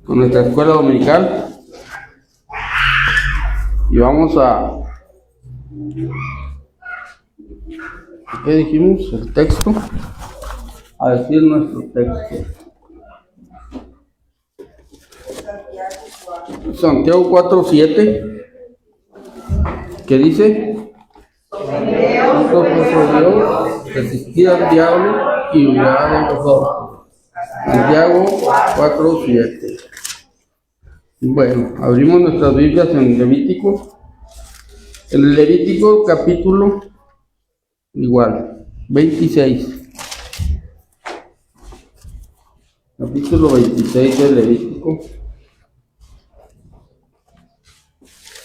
con nuestra escuela dominical y vamos a, ¿qué dijimos? El texto, a decir nuestro texto. Santiago 4:7, que dice: Dios, resistid al diablo y huirá de vosotros. Santiago 4:7. Bueno, abrimos nuestras Biblias en Levítico. En el Levítico capítulo igual, 26. Capítulo 26 del Levítico.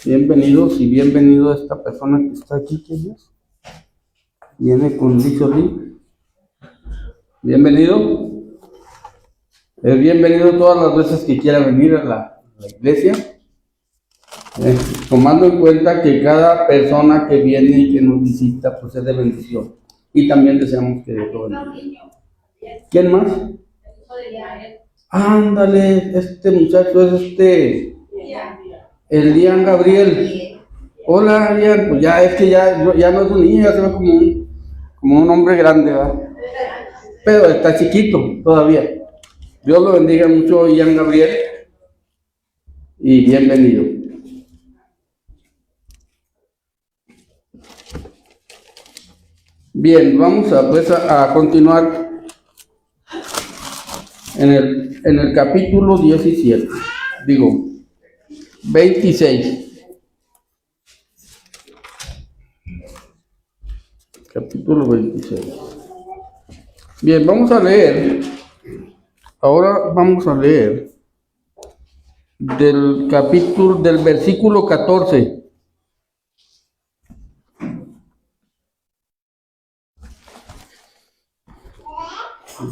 Bienvenidos y bienvenido a esta persona que está aquí, que es. Viene con Lizolí. Bienvenido. Es bienvenido todas las veces que quiera venir a la iglesia. Tomando en cuenta que cada persona que viene y que nos visita, pues es de bendición. Y también deseamos que Dios lo bendiga. ¿Quién más? Ándale, este muchacho es Elian Gabriel. Hola, Elian. Pues ya es que ya no es un niño, ya se ve como un hombre grande, ¿verdad? Pero está chiquito todavía. Dios lo bendiga mucho, Elian Gabriel. Y bienvenido. Bien, vamos a continuar en el capítulo 17. Digo, 26. Capítulo 26. Bien, vamos a leer. Ahora vamos a leer del versículo 14.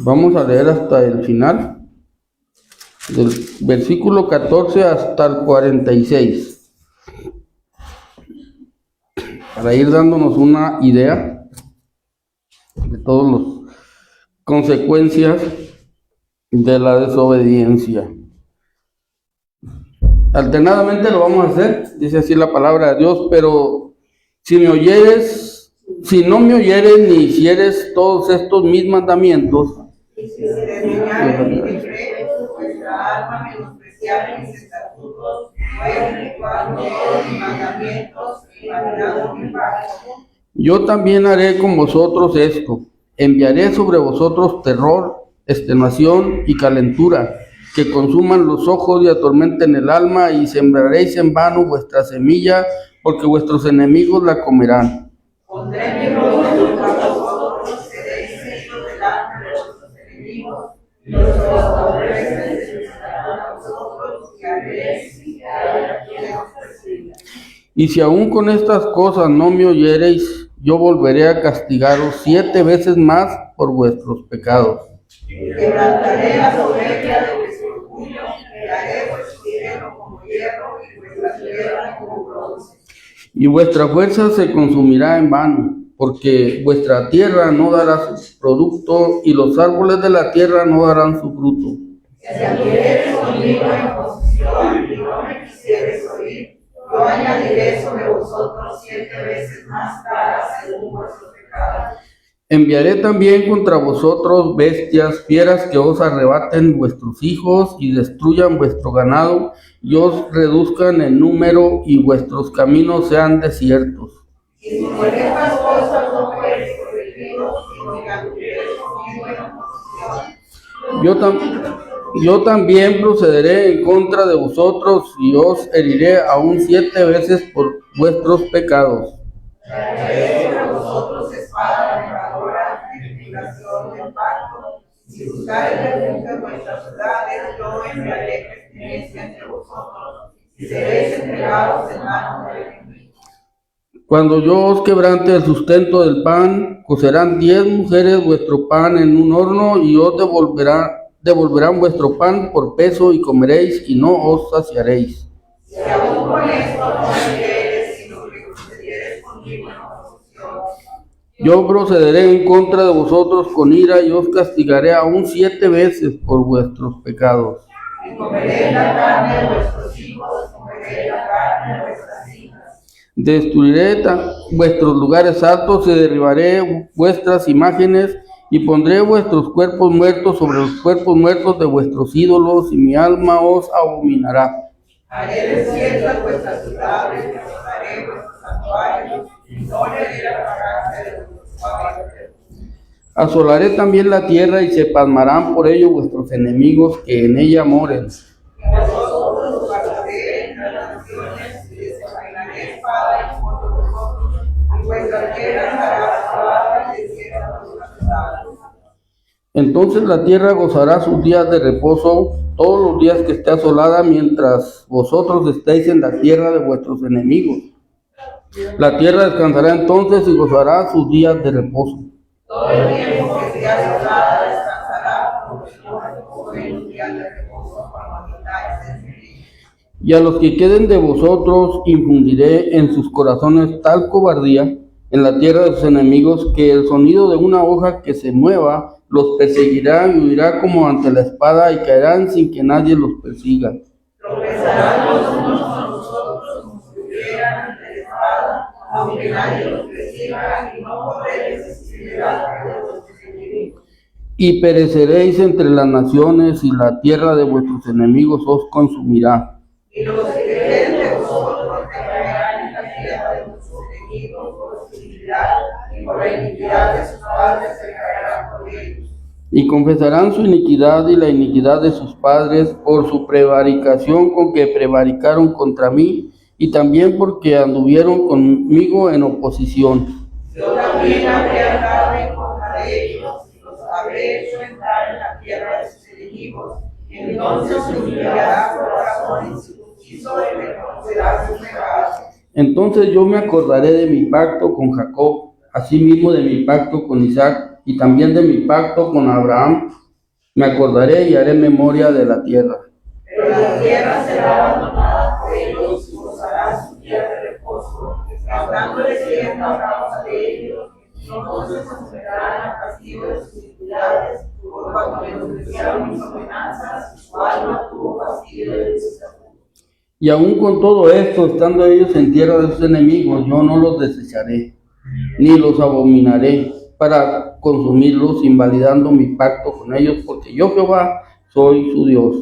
Vamos a leer hasta el final. Del versículo 14 hasta el 46. Para ir dándonos una idea de todas las consecuencias de la desobediencia. Alternadamente lo vamos a hacer, dice así la palabra de Dios: pero si no me oyeres ni hicieres todos estos mis mandamientos, yo también haré con vosotros esto: enviaré sobre vosotros terror, extenuación y calentura, que consuman los ojos y atormenten el alma, y sembraréis en vano vuestra semilla, porque vuestros enemigos la comerán. Pondré mi rostro para vosotros, seréis hechos delante de vuestros enemigos, y los que os aborrecen desesperarán a vosotros, y haréis que haya quien os persiga. Y si aún con estas cosas no me oyereis, yo volveré a castigaros 7 veces más por vuestros pecados. Quebrantaré la soberbia de vuestro orgullo, y haré vuestro hierro como hierro, y vuestra piedra como bronce. Y vuestra fuerza se consumirá en vano, porque vuestra tierra no dará su producto, y los árboles de la tierra no darán su fruto. Si anduviereis conmigo en oposición y no me quisiereis oír, yo añadiré sobre vosotros 7 veces más caras según vuestros pecados. Enviaré también contra vosotros bestias, fieras que os arrebaten vuestros hijos y destruyan vuestro ganado, y os reduzcan en número, y vuestros caminos sean desiertos. Y si por estas cosas no fuereis corregidos, sino que anduviereis conmigo en oposición, yo también procederé en contra de vosotros, y os heriré aún 7 veces por vuestros pecados. Traeré sobre vosotros espada vengadora, edificación del pacto. Si buscareis refugio en vuestras ciudades, yo enviaré pestilencia entre vosotros, y seréis entregados en manos del enemigo. Cuando yo os quebrante el sustento del pan, cocerán 10 mujeres vuestro pan en un horno, y os devolverán vuestro pan por peso, y comeréis y no os saciaréis. Si aún con esto no me oyeres, sino que procedieres conmigo en oposición, yo procederé en contra de vosotros con ira, y os castigaré aún 7 veces por vuestros pecados. y comeré la carne de vuestros hijos, comeré la carne de vuestras hijas. Destruiré vuestros lugares altos y derribaré vuestras imágenes y pondré vuestros cuerpos muertos sobre los cuerpos muertos de vuestros ídolos y mi alma os abominará. Haré desiertas vuestras ciudades, destrozaré vuestros santuarios y no le diré la fragancia de vuestros caballos. Asolaré también la tierra y se pasmarán por ello vuestros enemigos que en ella moren. Vosotros guardaré entre las naciones y desenvainaré espada y por vosotros, y vuestra tierra estará asolada y desierta vuestras ciudades. Entonces la tierra gozará sus días de reposo, todos los días que esté asolada, mientras vosotros estéis en la tierra de vuestros enemigos. La tierra descansará entonces y gozará sus días de reposo. Todo el tiempo que esté asolada descansará, porque no recojo en un día de reposo cuando habitáis en él. Y a los que queden de vosotros infundiré en sus corazones tal cobardía en la tierra de sus enemigos, que el sonido de una hoja que se mueva los perseguirá y huirá como ante la espada y caerán sin que nadie los persiga. Tropezarán los unos con los otros como si hubieran ante la espada, aunque nadie los persiga, y no podréis resistir delante de vuestros enemigos. Y pereceréis entre las naciones y la tierra de vuestros enemigos os consumirá. Y los que queden de vosotros caerán en la tierra de vuestros enemigos por su iniquidad, y por la iniquidad de sus padres se caerán por ellos. Y confesarán su iniquidad y la iniquidad de sus padres por su prevaricación con que prevaricaron contra mí, y también porque anduvieron conmigo en oposición. Yo también habré andado en contra de ellos, y los habré hecho entrar en la tierra de sus enemigos. Entonces se humillará su corazón incircunciso y reconocerá sus pecados. Entonces yo me acordaré de mi pacto con Jacob, asimismo de mi pacto con Isaac, y también de mi pacto con Abraham. Me acordaré y haré memoria de la tierra. Pero la tierra será abandonada por ellos y gozará su día de reposo. Hablándoles bien hablamos de ellos, no se someterán al castigo de sus iniquidades, por cuanto menospreciaron mis ordenanzas, su alma tuvo fastidio de sus estatutos. Y aún con todo esto, estando ellos en tierra de sus enemigos, yo no los desecharé, ni los abominaré para consumirlos, invalidando mi pacto con ellos, porque yo Jehová soy su Dios.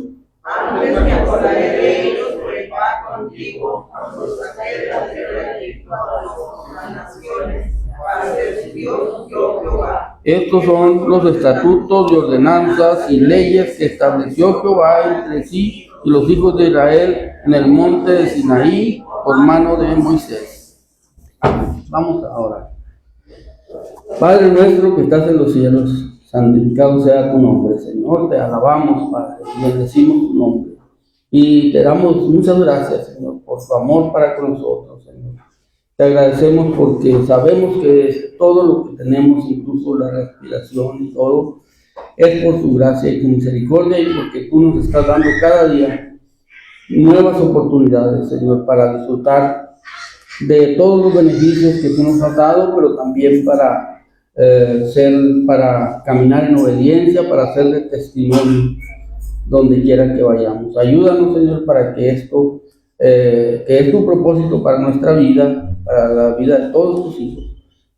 Antes me acordaré de ellos por el pacto antiguo, cuando los saqué de la tierra de Egipto a las naciones, para ser su Dios, yo Jehová. Estos son los estatutos y ordenanzas y leyes que estableció Jehová entre sí y los hijos de Israel en el monte de Sinaí por mano de Moisés. Vamos ahora. Padre nuestro que estás en los cielos, santificado sea tu nombre, Señor. Te alabamos, Padre, y bendecimos tu nombre. Y te damos muchas gracias, Señor, por tu amor para con nosotros, Señor. Te agradecemos porque sabemos que todo lo que tenemos, incluso la respiración y todo, es por tu gracia y tu misericordia, y porque tú nos estás dando cada día nuevas oportunidades, Señor, para disfrutar de todos los beneficios que tú nos has dado, pero también para caminar en obediencia, para hacerle testimonio donde quiera que vayamos. Ayúdanos, Señor, para que esto, que es tu propósito para nuestra vida, para la vida de todos tus hijos,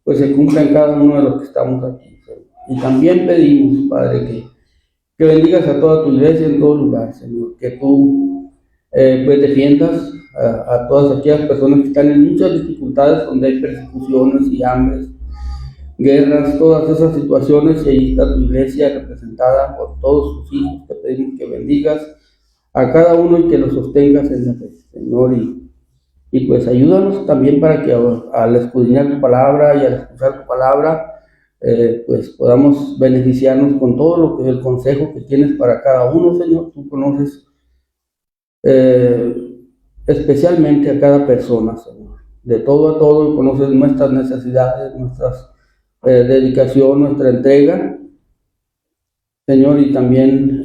pues se cumpla en cada uno de los que estamos aquí, Señor. Y también pedimos, Padre, que bendigas a toda tu iglesia en todo lugar, Señor, que tú pues defiendas a todas aquellas personas que están en muchas dificultades, donde hay persecuciones y hambres, guerras, todas esas situaciones, y ahí está tu iglesia representada por todos sus hijos. Te pedimos que bendigas a cada uno y que los sostengas en la fe, Señor, y pues ayúdanos también para que al escudriñar tu palabra y al escuchar tu palabra, pues podamos beneficiarnos con todo lo que es el consejo que tienes para cada uno, Señor. Tú conoces especialmente a cada persona, Señor, de todo a todo, y conoces nuestras necesidades, nuestras dedicación, nuestra entrega, Señor, y también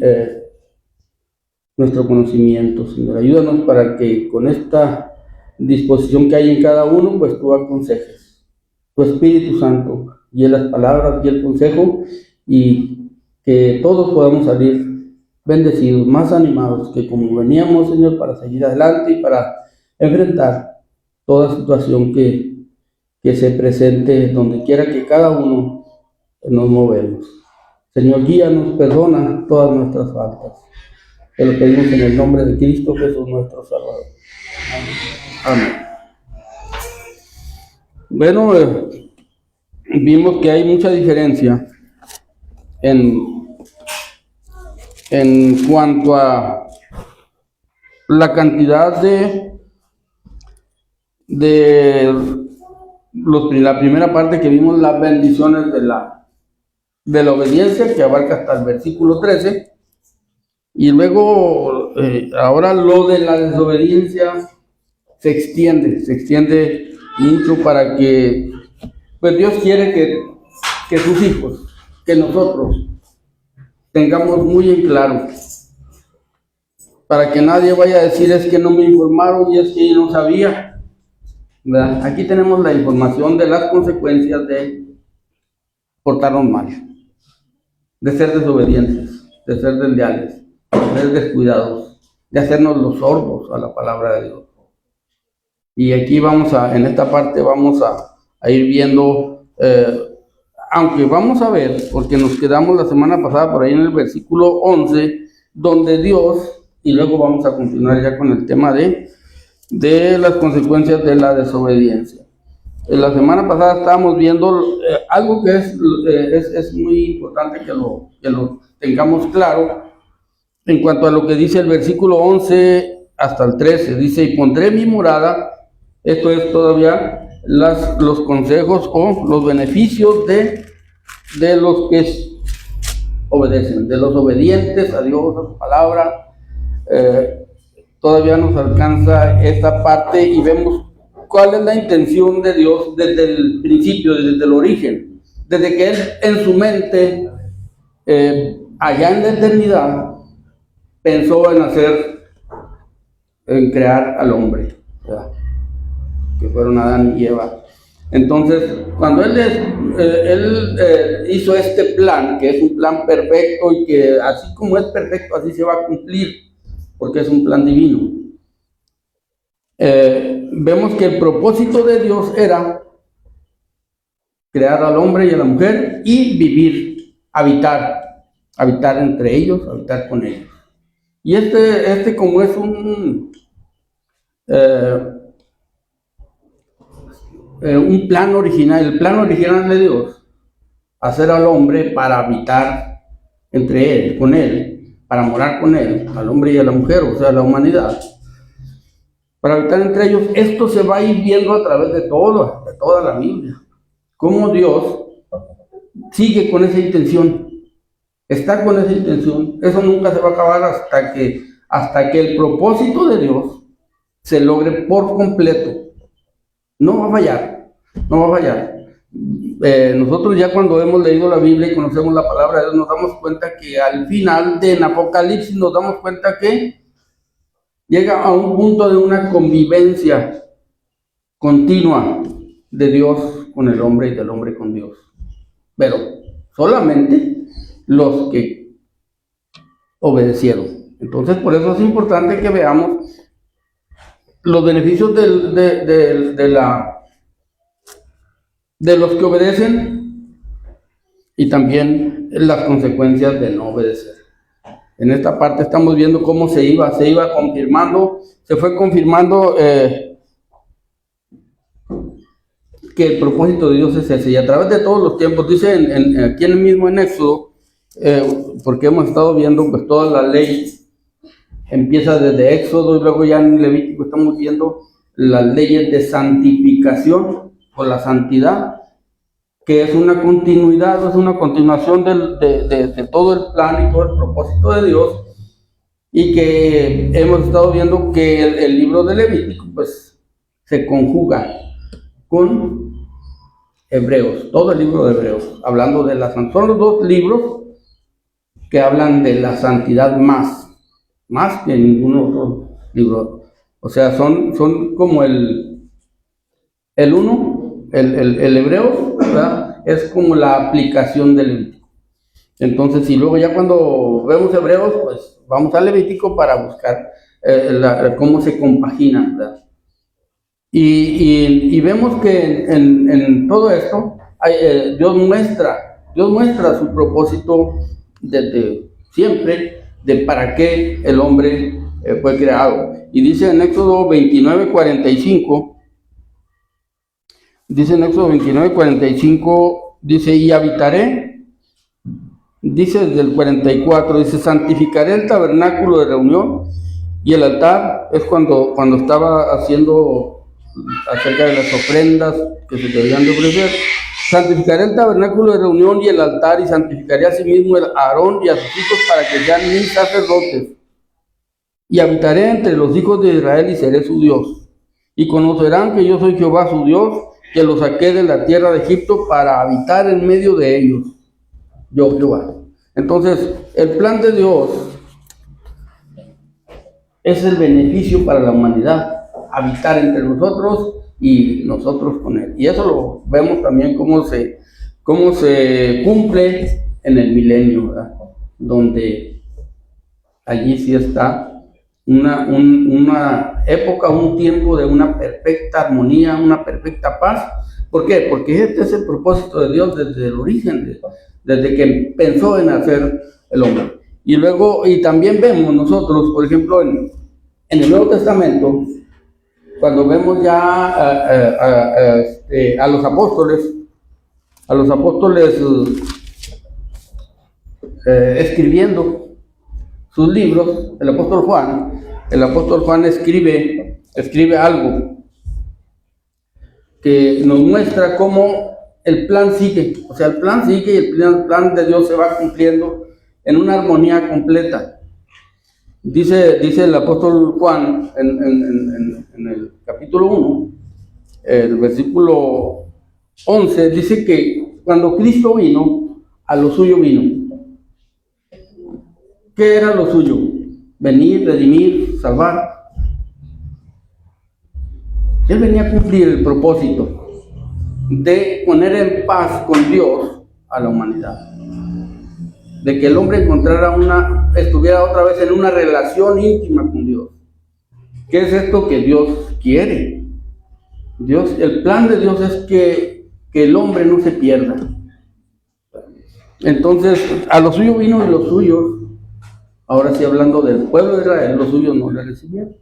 nuestro conocimiento, Señor. Ayúdanos para que con esta disposición que hay en cada uno, pues tú aconsejes, tu Espíritu Santo guíe las palabras y el consejo, y que todos podamos salir bendecidos, más animados que como veníamos, Señor, para seguir adelante y para enfrentar toda situación que se presente donde quiera que cada uno nos movemos. Señor, guíanos, perdona todas nuestras faltas. Te lo pedimos en el nombre de Cristo Jesús, nuestro Salvador. Amén. Bueno, vimos que hay mucha diferencia en cuanto a la cantidad la primera parte que vimos, las bendiciones de la obediencia, que abarca hasta el versículo 13, y luego ahora lo de la desobediencia se extiende mucho para que, pues Dios quiere que sus hijos, que nosotros tengamos muy en claro, para que nadie vaya a decir es que no me informaron y es que yo no sabía, ¿verdad? Aquí tenemos la información de las consecuencias de portarnos mal, de ser desobedientes, de ser desleales, de ser descuidados, de hacernos los sordos a la palabra de Dios. Y aquí en esta parte vamos a ir viendo, aunque vamos a ver, porque nos quedamos la semana pasada por ahí en el versículo 11, donde Dios, y luego vamos a continuar ya con el tema de las consecuencias de la desobediencia. En la semana pasada estábamos viendo algo que es muy importante que lo tengamos claro en cuanto a lo que dice el versículo 11 hasta el 13. Dice, y pondré mi morada, esto es todavía los consejos o los beneficios de los que obedecen, de los obedientes a Dios, a su palabra. Todavía nos alcanza esta parte y vemos cuál es la intención de Dios desde el principio, desde el origen, desde que Él en su mente, allá en la eternidad, pensó en crear al hombre, ¿verdad? Que fueron Adán y Eva. Entonces, cuando él hizo este plan, que es un plan perfecto y que así como es perfecto, así se va a cumplir, porque es un plan divino. Vemos que el propósito de Dios era crear al hombre y a la mujer y vivir, habitar entre ellos, habitar con ellos. Y este como es un plan original, el plan original de Dios, hacer al hombre para habitar entre él, con él, para morar con él, al hombre y a la mujer, o sea, la humanidad, para habitar entre ellos. Esto se va a ir viendo a través de toda la Biblia, cómo Dios sigue con esa intención, está con esa intención. Eso nunca se va a acabar hasta que el propósito de Dios se logre por completo. No va a fallar, no va a fallar. Nosotros ya cuando hemos leído la Biblia y conocemos la palabra de Dios, nos damos cuenta que al final en Apocalipsis nos damos cuenta que llega a un punto de una convivencia continua de Dios con el hombre y del hombre con Dios. Pero solamente los que obedecieron. Entonces, por eso es importante que veamos los beneficios de los que obedecen y también las consecuencias de no obedecer. En esta parte estamos viendo cómo se iba confirmando, se fue confirmando que el propósito de Dios es ese, y a través de todos los tiempos, dice aquí mismo en Éxodo, porque hemos estado viendo pues toda la ley, empieza desde Éxodo y luego ya en Levítico estamos viendo las leyes de santificación o la santidad, que es una continuidad, es una continuación de todo el plan y todo el propósito de Dios, y que hemos estado viendo que el libro de Levítico pues se conjuga con Hebreos, todo el libro de Hebreos, hablando de la santidad. Son los dos libros que hablan de la santidad más que ningún otro libro. O sea, son como el uno, el hebreo, ¿verdad? Es como la aplicación del Levítico. Entonces, y luego ya cuando vemos Hebreos, pues vamos al Levítico para buscar cómo se compagina, ¿verdad? Y vemos que en todo esto Dios muestra su propósito desde siempre de para qué el hombre fue creado. Y dice en Éxodo 29:45, dice, y habitaré, dice desde el 44, dice, santificaré el tabernáculo de reunión y el altar. Es cuando estaba haciendo acerca de las ofrendas que se debían de ofrecer. Santificaré el tabernáculo de reunión y el altar, y santificaré asimismo a Aarón y a sus hijos para que sean mis sacerdotes. Y habitaré entre los hijos de Israel y seré su Dios. Y conocerán que yo soy Jehová su Dios, que los saqué de la tierra de Egipto para habitar en medio de ellos. Yo, Jehová. Entonces, el plan de Dios es el beneficio para la humanidad, habitar entre nosotros y nosotros con Él. Y eso lo vemos también cómo se cumple en el milenio, ¿verdad? Donde allí sí está una época, un tiempo de una perfecta armonía, una perfecta paz. ¿Por qué? Porque este es el propósito de Dios desde el origen, desde que pensó en hacer el hombre. Y luego, y también vemos nosotros, por ejemplo, en el Nuevo Testamento, cuando vemos ya a los apóstoles escribiendo sus libros, el apóstol Juan escribe algo que nos muestra cómo el plan sigue, o sea, el plan sigue y el plan de Dios se va cumpliendo en una armonía completa. Dice el apóstol Juan en el capítulo 1, el versículo 11, dice que cuando Cristo vino, a lo suyo vino. ¿Qué era lo suyo? Venir, redimir, salvar. Él venía a cumplir el propósito de poner en paz con Dios a la humanidad, de que el hombre estuviera otra vez en una relación íntima con Dios. ¿Qué es esto que Dios quiere? El plan de Dios es que el hombre no se pierda. Entonces, a lo suyo vino y los suyos, ahora sí hablando del pueblo de Israel, los suyos no le recibieron.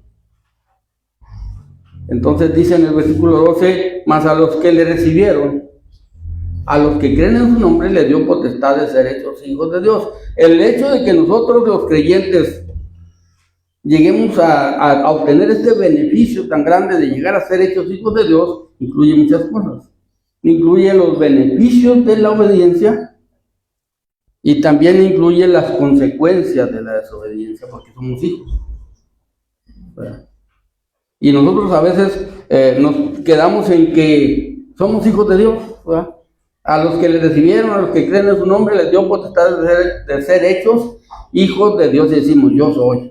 Entonces dice en el versículo 12, mas a los que le recibieron, a los que creen en su nombre, le dio potestad de ser hechos hijos de Dios. El hecho de que nosotros los creyentes lleguemos a obtener este beneficio tan grande de llegar a ser hechos hijos de Dios, incluye muchas cosas. Incluye los beneficios de la obediencia y también incluye las consecuencias de la desobediencia, porque somos hijos, ¿verdad? Y nosotros a veces nos quedamos en que somos hijos de Dios, ¿verdad? A los que le recibieron, a los que creen en su nombre, les dio potestad de ser hechos hijos de Dios, y decimos, yo soy.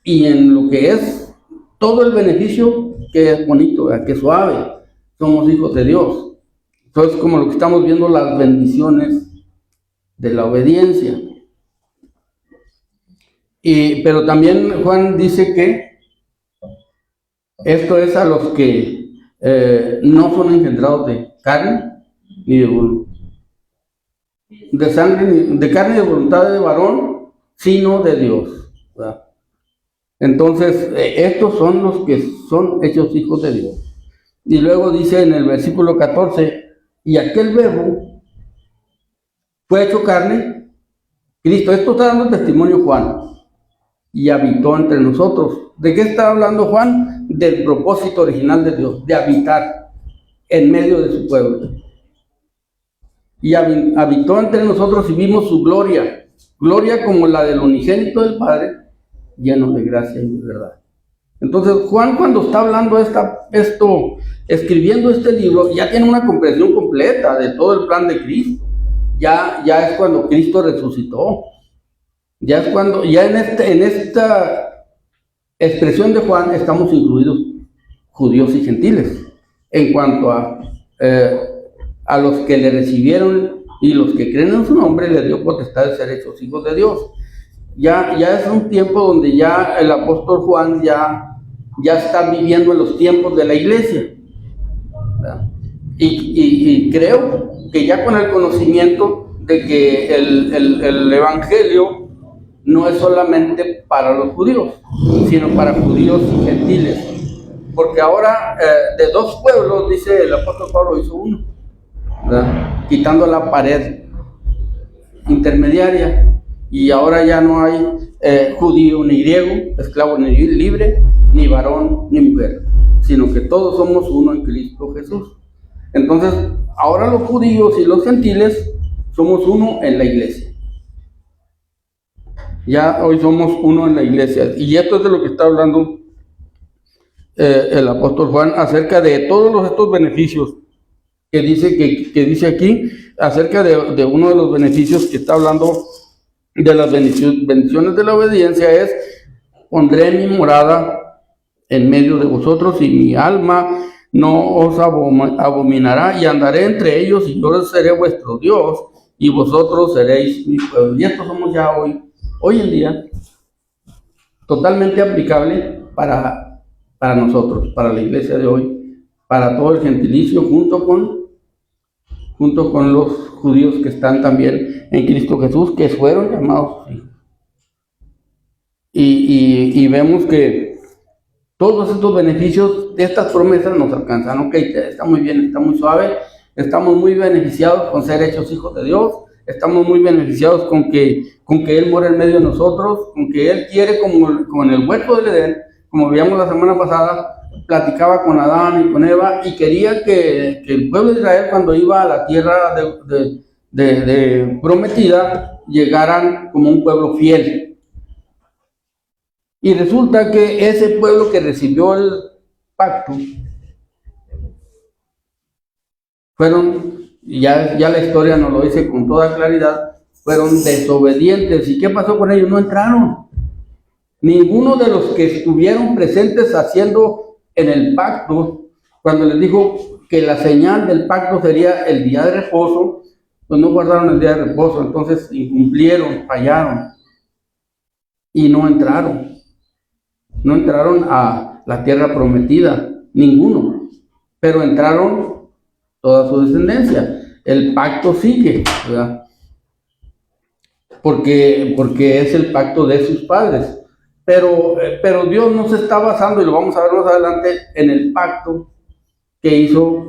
Y en lo que es todo el beneficio, que es bonito, ¿verdad? Que es suave, somos hijos de Dios. Entonces, como lo que estamos viendo, las bendiciones de la obediencia. Pero también Juan dice que esto es a los que no son engendrados de carne, ni de sangre, ni de carne, ni de voluntad de varón, sino de Dios, ¿verdad? Entonces, estos son los que son hechos hijos de Dios. Y luego dice en el versículo 14, y aquel verbo fue hecho carne, Cristo. Esto está dando testimonio Juan, y habitó entre nosotros. ¿De qué está hablando Juan? Del propósito original de Dios, de habitar en medio de su pueblo. Y habitó entre nosotros y vimos su gloria, gloria como la del unigénito del Padre, lleno de gracia y de verdad. Entonces Juan, cuando está hablando escribiendo este libro, ya tiene una comprensión completa de todo el plan de Cristo. Ya es cuando Cristo resucitó. Ya es cuando, ya en esta expresión de Juan estamos incluidos judíos y gentiles. En cuanto a los que le recibieron y los que creen en su nombre les dio potestad de ser hechos hijos de Dios. Ya es un tiempo donde ya el apóstol Juan ya está viviendo en los tiempos de la iglesia, ¿verdad? Y creo que ya con el conocimiento de que el evangelio no es solamente para los judíos, sino para judíos y gentiles. Porque ahora de dos pueblos, dice el apóstol Pablo, hizo uno, ¿verdad? Quitando la pared intermediaria. Y ahora ya no hay judío ni griego, esclavo ni libre, ni varón ni mujer, sino que todos somos uno en Cristo Jesús. Entonces, ahora los judíos y los gentiles somos uno en la iglesia. Ya hoy somos uno en la iglesia. Y esto es de lo que está hablando el apóstol Juan acerca de todos estos beneficios que dice aquí, acerca de uno de los beneficios que está hablando de las bendiciones de la obediencia es: pondré mi morada en medio de vosotros y mi alma no os abominará, y andaré entre ellos y yo seré vuestro Dios y vosotros seréis mi pueblo. Y esto somos ya hoy en día totalmente aplicable para nosotros, para la iglesia de hoy, para todo el gentilicio, junto con los judíos que están también en Cristo Jesús, que fueron llamados hijos. Y vemos que todos estos beneficios de estas promesas nos alcanzan. Ok, está muy bien, está muy suave, estamos muy beneficiados con ser hechos hijos de Dios, estamos muy beneficiados con que Él mora en medio de nosotros, con que Él quiere, como en el huerto del Edén, como veíamos la semana pasada, platicaba con Adán y con Eva, y quería que el pueblo de Israel, cuando iba a la tierra de prometida, llegaran como un pueblo fiel. Y resulta que ese pueblo que recibió el pacto fueron, ya la historia nos lo dice con toda claridad, fueron desobedientes. ¿Y qué pasó con ellos? No entraron. Ninguno de los que estuvieron presentes haciendo en el pacto, cuando les dijo que la señal del pacto sería el día de reposo, pues no guardaron el día de reposo, entonces incumplieron, fallaron y no entraron. No entraron a la tierra prometida, ninguno, pero entraron toda su descendencia. El pacto sigue, ¿verdad? Porque es el pacto de sus padres. Pero Dios no se está basando, y lo vamos a ver más adelante, en el pacto que hizo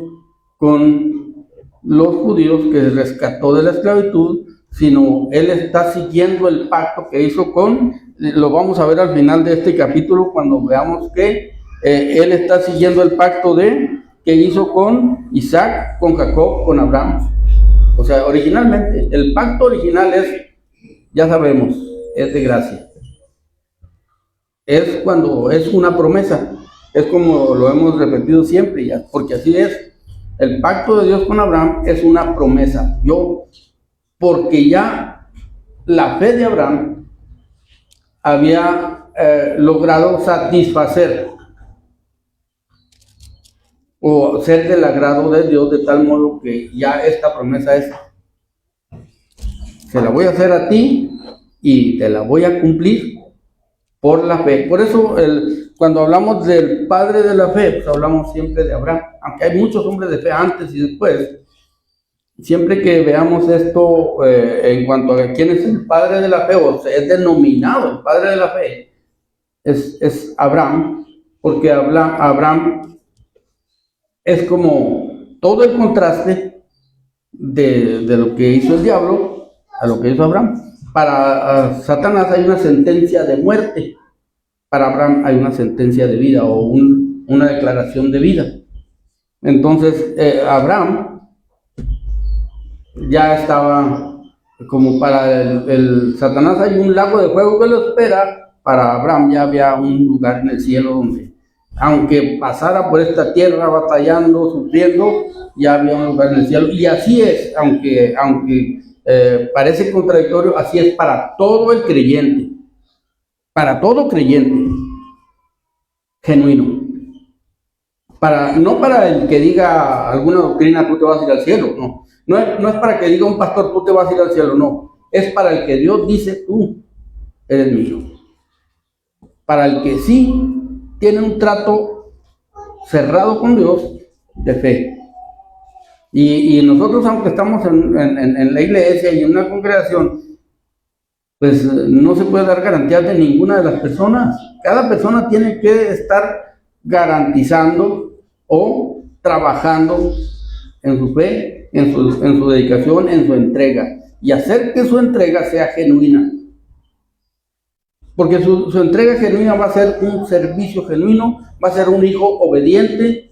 con los judíos, que rescató de la esclavitud, sino Él está siguiendo el pacto que hizo lo vamos a ver al final de este capítulo, cuando veamos que Él está siguiendo el pacto que hizo con Isaac, con Jacob, con Abraham. O sea, originalmente, el pacto original ya sabemos, es de gracia. Es cuando es una promesa, es como lo hemos repetido siempre, ya, porque así es. El pacto de Dios con Abraham es una promesa. Porque ya la fe de Abraham había logrado satisfacer o ser del agrado de Dios, de tal modo que ya esta promesa se la voy a hacer a ti y te la voy a cumplir por la fe. Por eso cuando hablamos del padre de la fe, pues hablamos siempre de Abraham, aunque hay muchos hombres de fe antes y después. Siempre que veamos esto en cuanto a quién es el padre de la fe, o sea, es denominado el padre de la fe, es Abraham, porque Abraham es como todo el contraste de lo que hizo el diablo a lo que hizo Abraham. Para Satanás hay una sentencia de muerte, para Abraham hay una sentencia de vida o una declaración de vida. Entonces, Abraham ya estaba como para el Satanás hay un lago de fuego que lo espera, para Abraham ya había un lugar en el cielo donde, aunque pasara por esta tierra batallando, sufriendo, ya había un lugar en el cielo. Y así es, aunque parece contradictorio, así es para todo el creyente, para todo creyente genuino. No para el que diga alguna doctrina, tú te vas a ir al cielo, no. No es para que diga un pastor, tú te vas a ir al cielo, no. Es para el que Dios dice, tú eres mío. Para el que sí tiene un trato cerrado con Dios de fe. Y nosotros, aunque estamos en la iglesia y en una congregación, pues no se puede dar garantías de ninguna de las personas. Cada persona tiene que estar garantizando o trabajando en su fe, en su dedicación, en su entrega, y hacer que su entrega sea genuina. Porque su entrega genuina va a ser un servicio genuino, va a ser un hijo obediente,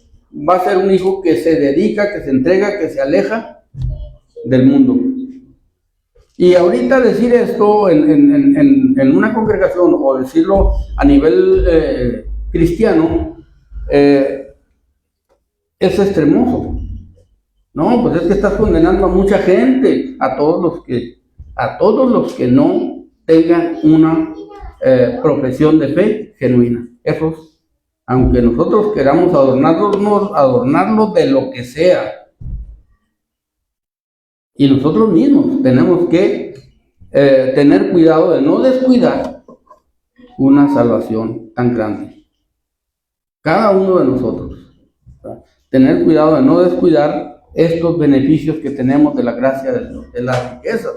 va a ser un hijo que se dedica, que se entrega, que se aleja del mundo. Y ahorita decir esto en una congregación o decirlo a nivel cristiano es extremoso. No, pues es que estás condenando a mucha gente, a todos los que no tengan una profesión de fe genuina. Esos, aunque nosotros queramos adornarlos de lo que sea. Y nosotros mismos tenemos que tener cuidado de no descuidar una salvación tan grande. Cada uno de nosotros, ¿verdad? Tener cuidado de no descuidar estos beneficios que tenemos de la gracia de Dios, de las riquezas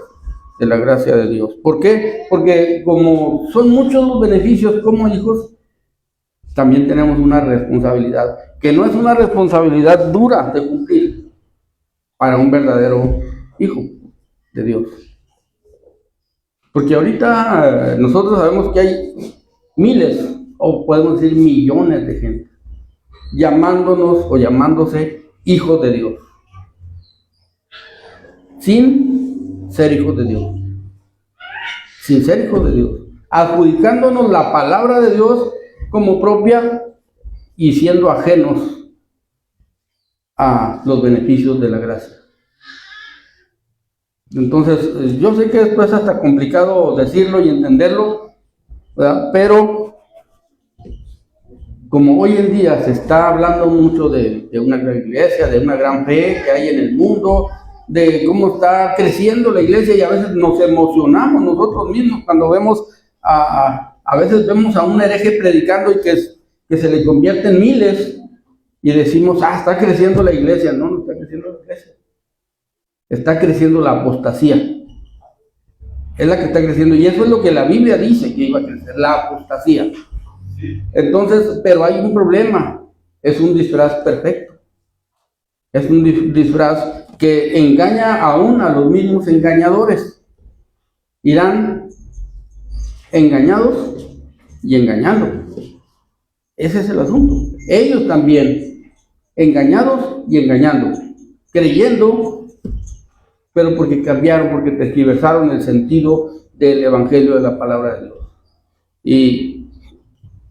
de la gracia de Dios. ¿Por qué? Porque como son muchos los beneficios como hijos, también tenemos una responsabilidad, que no es una responsabilidad dura de cumplir para un verdadero hijo de Dios. Porque ahorita nosotros sabemos que hay miles, o podemos decir millones de gente, llamándonos o llamándose hijos de Dios, sin ser hijos de Dios, sin ser hijos de Dios, adjudicándonos la palabra de Dios como propia y siendo ajenos a los beneficios de la gracia. Entonces, yo sé que esto es hasta complicado decirlo y entenderlo, ¿verdad? Pero como hoy en día se está hablando mucho de una gran iglesia, de una gran fe que hay en el mundo, de cómo está creciendo la iglesia, y a veces nos emocionamos nosotros mismos cuando vemos a veces vemos a un hereje predicando y que se le convierten miles, y decimos, está creciendo la iglesia. No está creciendo la iglesia. Está creciendo la apostasía. Es la que está creciendo, y eso es lo que la Biblia dice que iba a crecer, la apostasía. Entonces, pero hay un problema, es un disfraz perfecto. Es un disfraz que engaña aún a los mismos engañadores. Irán engañados y engañando. Ese es el asunto. Ellos también, engañados y engañando, creyendo, pero porque cambiaron, porque tergiversaron el sentido del evangelio de la palabra de Dios.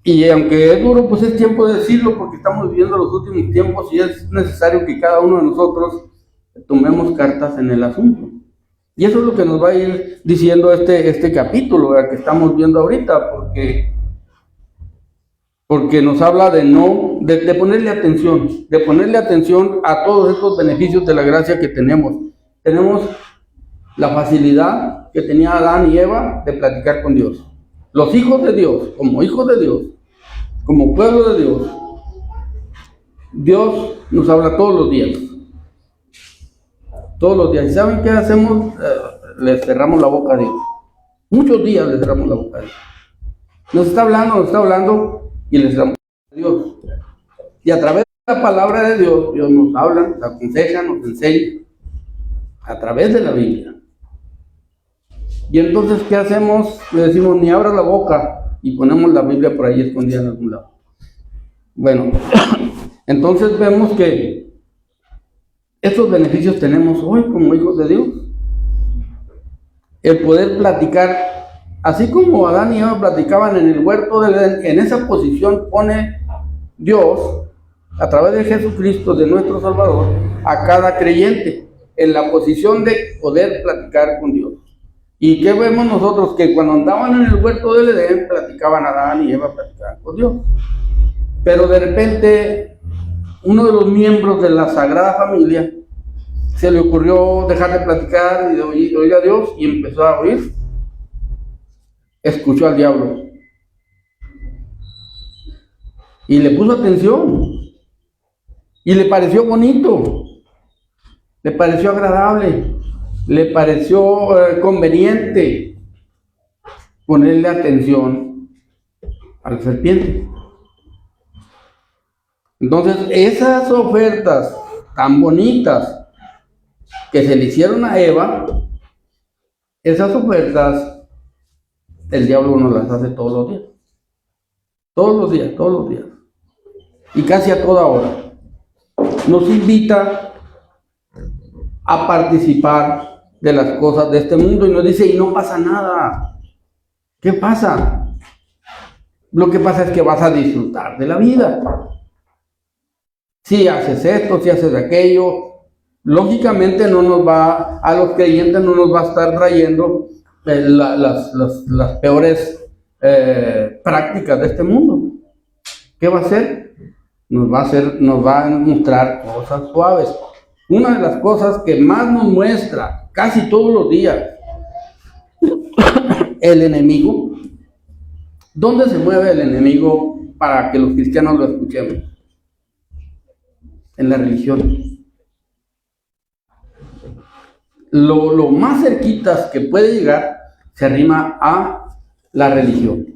Y aunque es duro, pues es tiempo de decirlo, porque estamos viviendo los últimos tiempos y es necesario que cada uno de nosotros tomemos cartas en el asunto. Y eso es lo que nos va a ir diciendo este capítulo, ¿verdad?, que estamos viendo ahorita, porque nos habla de ponerle atención a todos estos beneficios de la gracia que tenemos. Tenemos la facilidad que tenía Adán y Eva de platicar con Dios. Los hijos de Dios, como hijos de Dios, como pueblo de Dios, Dios nos habla todos los días. Todos los días. ¿Y saben qué hacemos? Le cerramos la boca a Dios. Muchos días le cerramos la boca a Dios. Nos está hablando y le cerramos a Dios. Y a través de la palabra de Dios, Dios nos habla, nos aconseja, nos enseña. A través de la Biblia. Y entonces, ¿qué hacemos? Le decimos, ni abra la boca, y ponemos la Biblia por ahí escondida en algún lado. Bueno, entonces vemos que estos beneficios tenemos hoy como hijos de Dios. El poder platicar, así como Adán y Eva platicaban en el huerto del Edén, en esa posición pone Dios, a través de Jesucristo, de nuestro Salvador, a cada creyente, en la posición de poder platicar con Dios. ¿Y qué vemos nosotros? Que cuando andaban en el huerto del Edén, platicaban Adán y Eva, platicaban con Dios. Pero de repente, uno de los miembros de la Sagrada Familia se le ocurrió dejar de platicar y de oír a Dios y empezó a oír. Escuchó al diablo y le puso atención y le pareció bonito, le pareció agradable, le pareció conveniente ponerle atención a la serpiente. Entonces, esas ofertas tan bonitas que se le hicieron a Eva, esas ofertas, el diablo nos las hace todos los días. Todos los días, todos los días. Y casi a toda hora. Nos invita a participar de las cosas de este mundo y nos dice, y no pasa nada. ¿Qué pasa? Lo que pasa es que vas a disfrutar de la vida. Si haces esto, si haces aquello, lógicamente no nos va, a los creyentes no nos va a estar trayendo las peores prácticas de este mundo. ¿Qué va a hacer? Nos va a mostrar cosas suaves. Una de las cosas que más nos muestra casi todos los días el enemigo. ¿Dónde se mueve el enemigo para que los cristianos lo escuchemos? En la religión. Lo más cerquitas que puede llegar se arrima a la religión,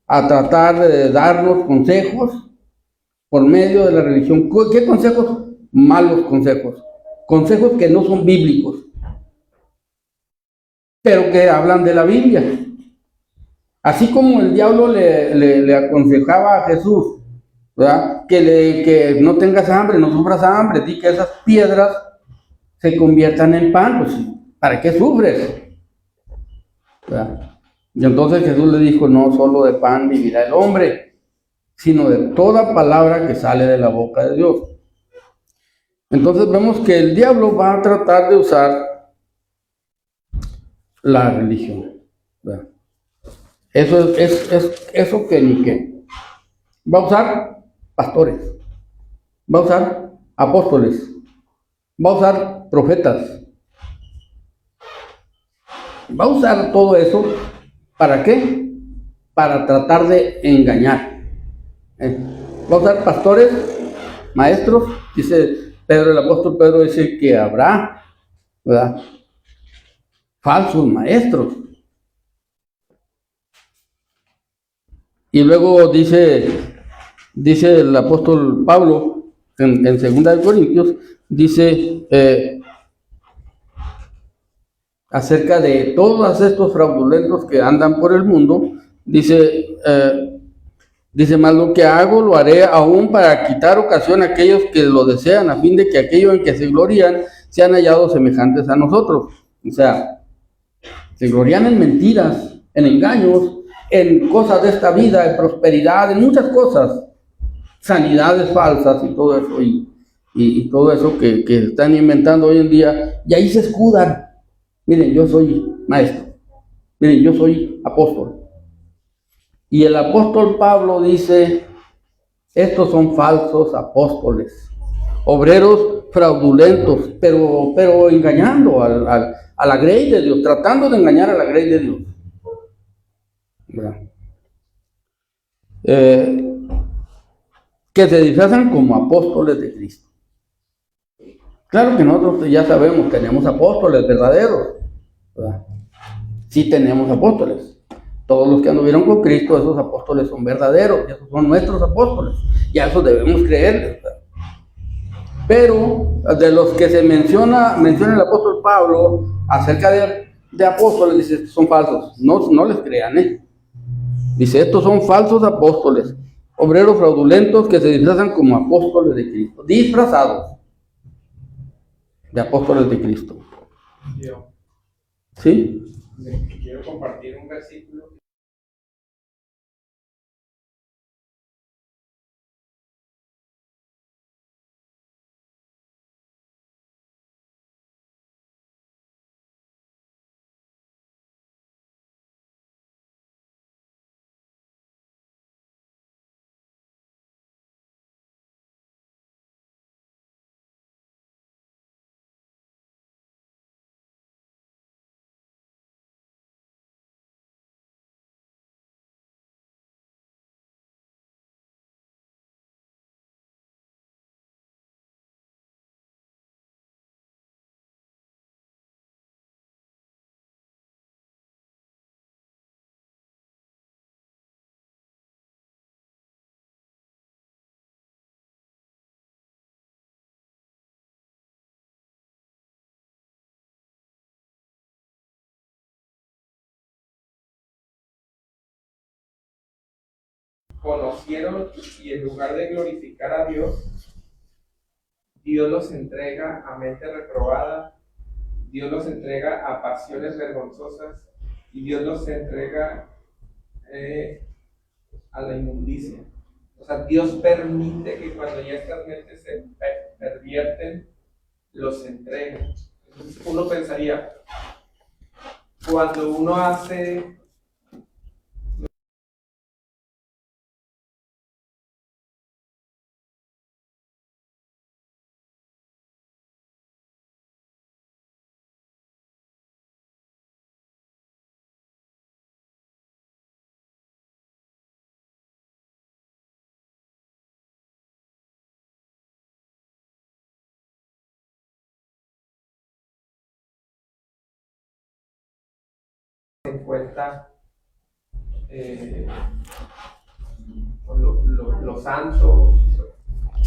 a tratar de darnos consejos por medio de la religión. ¿Qué consejos? Malos consejos, consejos que no son bíblicos, pero que hablan de la Biblia. Así como el diablo le aconsejaba a Jesús, ¿verdad? Que no tengas hambre, no sufras hambre, di que esas piedras se conviertan en pan, pues, ¿para qué sufres? ¿Verdad? Y entonces Jesús le dijo, no solo de pan vivirá el hombre, sino de toda palabra que sale de la boca de Dios. Entonces vemos que el diablo va a tratar de usar la religión, ¿verdad? Eso es eso que ni qué. Va a usar pastores, va a usar apóstoles, va a usar profetas, va a usar todo eso. ¿Para qué? Para tratar de engañar. Va a usar pastores, maestros, dice Pedro, el apóstol Pedro dice que habrá, ¿verdad?, falsos maestros. Y luego dice el apóstol Pablo en 2 Corintios, dice acerca de todos estos fraudulentos que andan por el mundo, dice, más lo que hago lo haré aún para quitar ocasión a aquellos que lo desean, a fin de que aquellos en que se glorian sean hallados semejantes a nosotros. O sea, se glorian en mentiras, en engaños, en cosas de esta vida, en prosperidad, en muchas cosas, sanidades falsas y todo eso, y todo eso que están inventando hoy en día, y ahí se escudan. Miren, yo soy maestro, miren, yo soy apóstol. Y el apóstol Pablo dice, estos son falsos apóstoles, obreros fraudulentos, pero engañando a la grey de Dios, tratando de engañar a la grey de Dios. Que se disfrazan como apóstoles de Cristo. Claro que nosotros ya sabemos, tenemos apóstoles verdaderos, ¿verdad? Sí tenemos apóstoles. Todos los que anduvieron con Cristo, esos apóstoles son verdaderos, esos son nuestros apóstoles, y a eso debemos creerles, ¿verdad? Pero de los que se menciona el apóstol Pablo acerca de apóstoles, dice, son falsos, no les crean, Dice, estos son falsos apóstoles, obreros fraudulentos que se disfrazan como apóstoles de Cristo, disfrazados de apóstoles de Cristo. ¿Sí? Quiero compartir un versículo conocieron y en lugar de glorificar a Dios, Dios los entrega a mente reprobada, Dios los entrega a pasiones vergonzosas y Dios los entrega a la inmundicia. O sea, Dios permite que cuando ya estas mentes se pervierten, los entrega. Entonces uno pensaría, cuando uno hace en cuenta lo santo.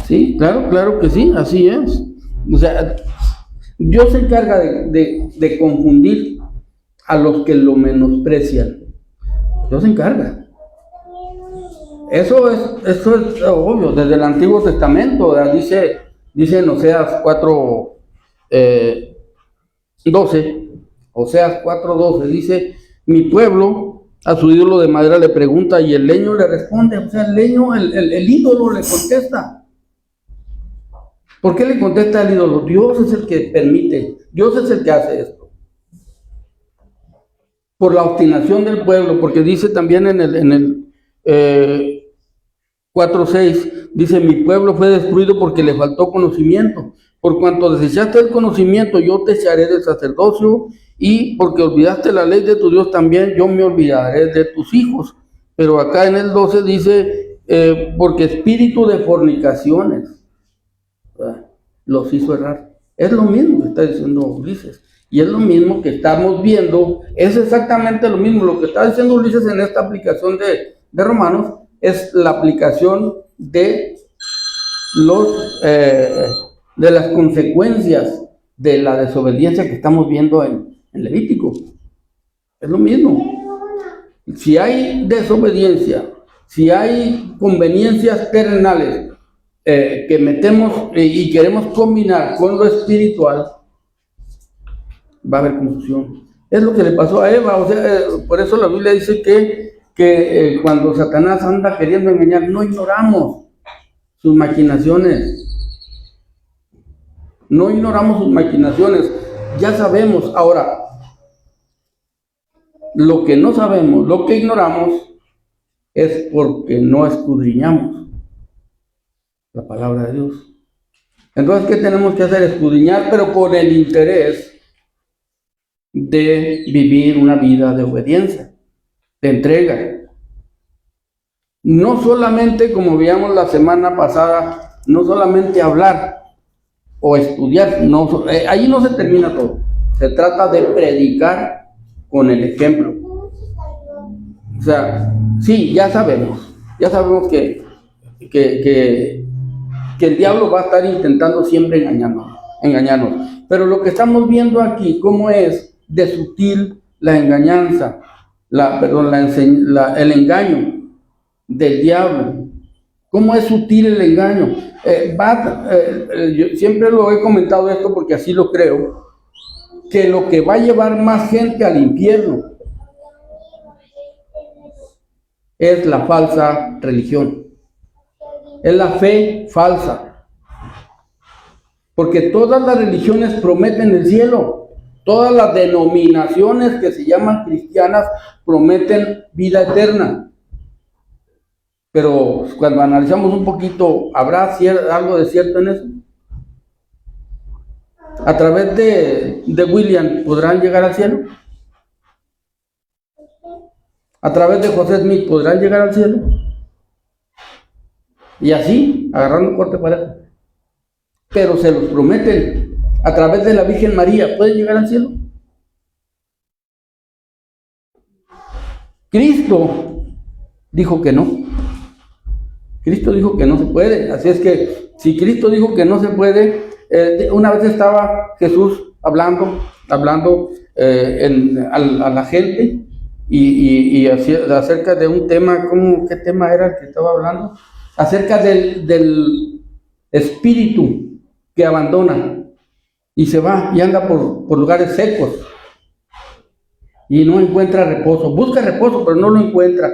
Sí, claro que sí, así es. O sea, Dios se encarga de confundir a los que lo menosprecian. Dios se encarga. Eso es obvio, desde el Antiguo Testamento, ¿verdad? Dice en Oseas 4:12, Oseas 4:12, dice: mi pueblo a su ídolo de madera le pregunta y el leño le responde. O sea, el leño, el ídolo le contesta. ¿Por qué le contesta al ídolo? Dios es el que permite, Dios es el que hace esto. Por la obstinación del pueblo, porque dice también en el 4:6, dice: mi pueblo fue destruido porque le faltó conocimiento. Por cuanto desechaste el conocimiento, yo te echaré del sacerdocio, y porque olvidaste la ley de tu Dios, también yo me olvidaré de tus hijos. Pero acá en el 12 dice: porque espíritu de fornicaciones los hizo errar. Es lo mismo que está diciendo Ulises, y es lo mismo que estamos viendo, es exactamente lo mismo. Lo que está diciendo Ulises en esta aplicación de Romanos es la aplicación de de las consecuencias de la desobediencia que estamos viendo en Levítico. Es lo mismo. Si hay desobediencia, si hay conveniencias terrenales que metemos y queremos combinar con lo espiritual, va a haber confusión. Es lo que le pasó a Eva. O sea, por eso la Biblia dice que cuando Satanás anda queriendo engañar, no ignoramos sus maquinaciones. No ignoramos sus maquinaciones. Ya sabemos. Ahora, lo que no sabemos, lo que ignoramos, es porque no escudriñamos la palabra de Dios. Entonces, ¿qué tenemos que hacer? Escudriñar, pero con el interés de vivir una vida de obediencia, de entrega. No solamente, como veíamos la semana pasada, no solamente hablar o estudiar, no, ahí no se termina todo. Se trata de predicar con el ejemplo. O sea, sí, ya sabemos que el diablo va a estar intentando siempre engañarnos. Pero lo que estamos viendo aquí, cómo es de sutil la engañanza, el engaño del diablo. ¿Cómo es sutil el engaño? Yo siempre lo he comentado esto porque así lo creo, que lo que va a llevar más gente al infierno es la falsa religión, es la fe falsa. Porque todas las religiones prometen el cielo. Todas las denominaciones que se llaman cristianas prometen vida eterna. Pero cuando analizamos un poquito, ¿habrá algo de cierto en eso? ¿A través de William podrán llegar al cielo? ¿A través de José Smith podrán llegar al cielo? Y así, agarrando corte parejo. Pero se los prometen. ¿A través de la Virgen María pueden llegar al cielo? Cristo dijo que no. Cristo dijo que no se puede. Así es que si Cristo dijo que no se puede, una vez estaba Jesús hablando a la gente, acerca de un tema, ¿qué tema era el que estaba hablando? Acerca del espíritu que abandona y se va y anda por lugares secos y no encuentra reposo. Busca reposo, pero no lo encuentra.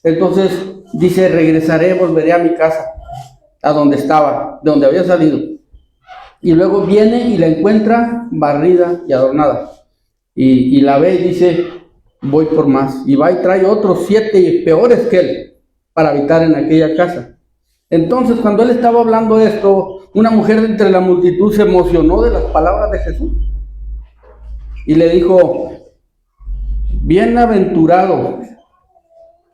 Entonces dice, regresaré, volveré a mi casa, a donde estaba, de donde había salido. Y luego viene y la encuentra barrida y adornada. Y la ve y dice, voy por más. Y va y trae otros 7 peores que él para habitar en aquella casa. Entonces, cuando él estaba hablando de esto, una mujer de entre la multitud se emocionó de las palabras de Jesús y le dijo, bienaventurado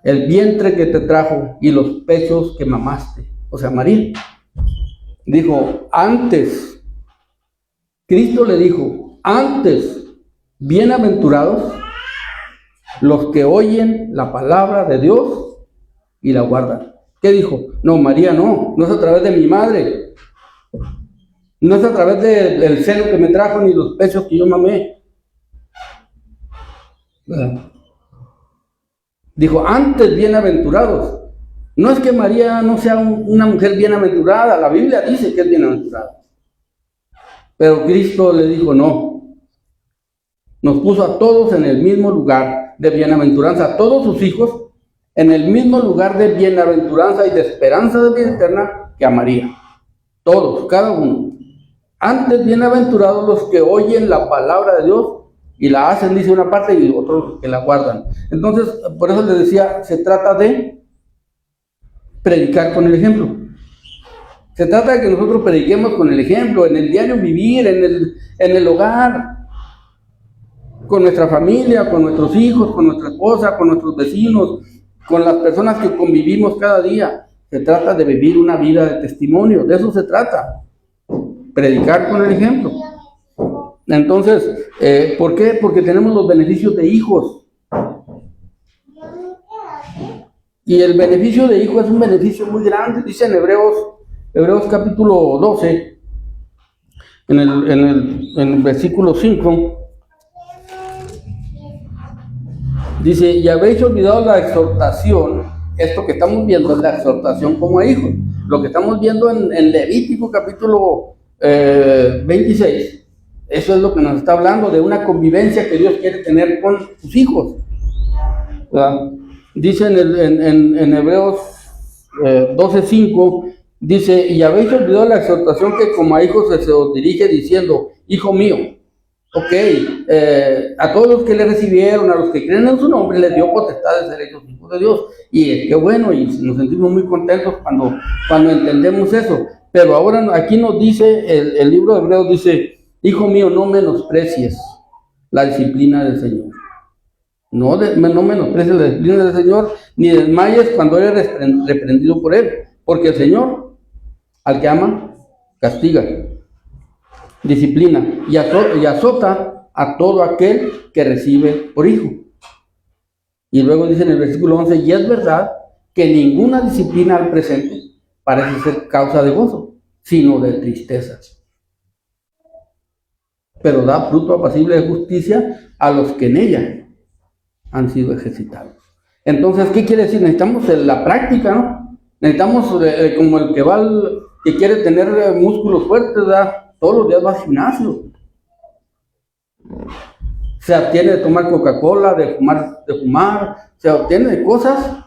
el vientre que te trajo y los pechos que mamaste. O sea, María. Dijo, antes, Cristo le dijo, antes, bienaventurados los que oyen la palabra de Dios y la guardan. ¿Qué dijo? No, María no es a través de mi madre, no es a través del seno que me trajo ni los pechos que yo mamé. Dijo, antes bienaventurados. No es que María no sea una mujer bienaventurada, la Biblia dice que es bienaventurada. Pero Cristo le dijo, no. Nos puso a todos en el mismo lugar de bienaventuranza, a todos sus hijos, en el mismo lugar de bienaventuranza y de esperanza de vida eterna que a María. Todos, cada uno. Antes bienaventurados los que oyen la palabra de Dios y la hacen, dice una parte, y otros que la guardan. Entonces, por eso les decía, se trata de predicar con el ejemplo. Se trata de que nosotros prediquemos con el ejemplo, en el diario vivir, en el hogar, con nuestra familia, con nuestros hijos, con nuestra esposa, con nuestros vecinos, con las personas que convivimos cada día. Se trata de vivir una vida de testimonio, de eso se trata. Predicar con el ejemplo. Entonces, ¿por qué? Porque tenemos los beneficios de hijos. Y el beneficio de hijo es un beneficio muy grande. Dice en Hebreos capítulo 12, en el versículo 5, dice, y habéis olvidado la exhortación. Esto que estamos viendo es la exhortación como a hijos. Lo que estamos viendo en Levítico capítulo 26, eso es lo que nos está hablando de una convivencia que Dios quiere tener con sus hijos. ¿Verdad? Dice en Hebreos 12:5, dice, y habéis olvidado la exhortación que como a hijos se os dirige diciendo, hijo mío. A todos los que le recibieron, a los que creen en su nombre, les dio potestad de ser hechos hijos de Dios. Y qué bueno, y nos sentimos muy contentos cuando entendemos eso. Pero ahora aquí nos dice, el libro de Hebreos dice, hijo mío, no menosprecies la disciplina del Señor. No menosprecies la disciplina del Señor, ni desmayes cuando eres reprendido por Él. Porque el Señor, al que ama, castiga, disciplina y azota a todo aquel que recibe por hijo. Y luego dice en el versículo 11, y es verdad que ninguna disciplina al presente parece ser causa de gozo, sino de tristeza. Pero da fruto apacible de justicia a los que en ella han sido ejercitados. Entonces, ¿qué quiere decir? Necesitamos la práctica, ¿no? Necesitamos como el que quiere tener músculos fuertes, ¿verdad? Todos los días va al gimnasio. Se abstiene de tomar Coca-Cola, de fumar, se abstiene de cosas.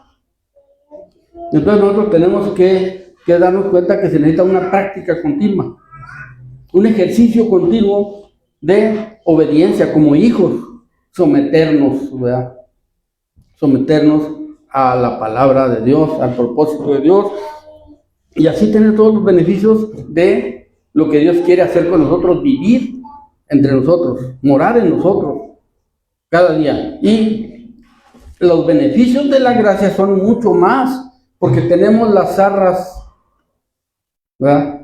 Entonces nosotros tenemos que darnos cuenta que se necesita una práctica continua, un ejercicio continuo de obediencia como hijos, someternos, ¿verdad? Someternos a la palabra de Dios, al propósito de Dios, y así tener todos los beneficios de lo que Dios quiere hacer con nosotros, vivir entre nosotros, morar en nosotros cada día. Y los beneficios de la gracia son mucho más, porque tenemos las arras, ¿verdad?,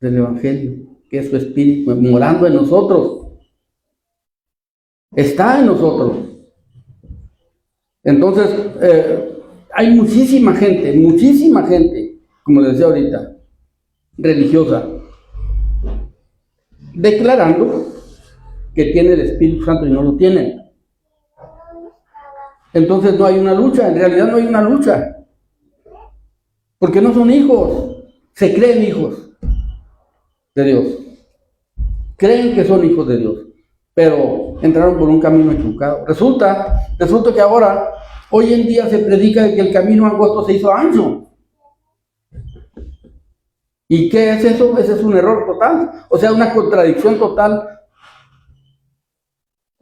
del Evangelio, que es su Espíritu morando en nosotros. Está en nosotros. Entonces, hay muchísima gente, como les decía ahorita, religiosa, declarando que tiene el Espíritu Santo y no lo tienen. Entonces no hay una lucha, en realidad no hay una lucha. Porque no son hijos, se creen hijos de Dios. Creen que son hijos de Dios, pero entraron por un camino equivocado. Resulta que ahora, hoy en día se predica de que el camino angosto se hizo ancho. ¿Y qué es eso? Ese es un error total, o sea, una contradicción total.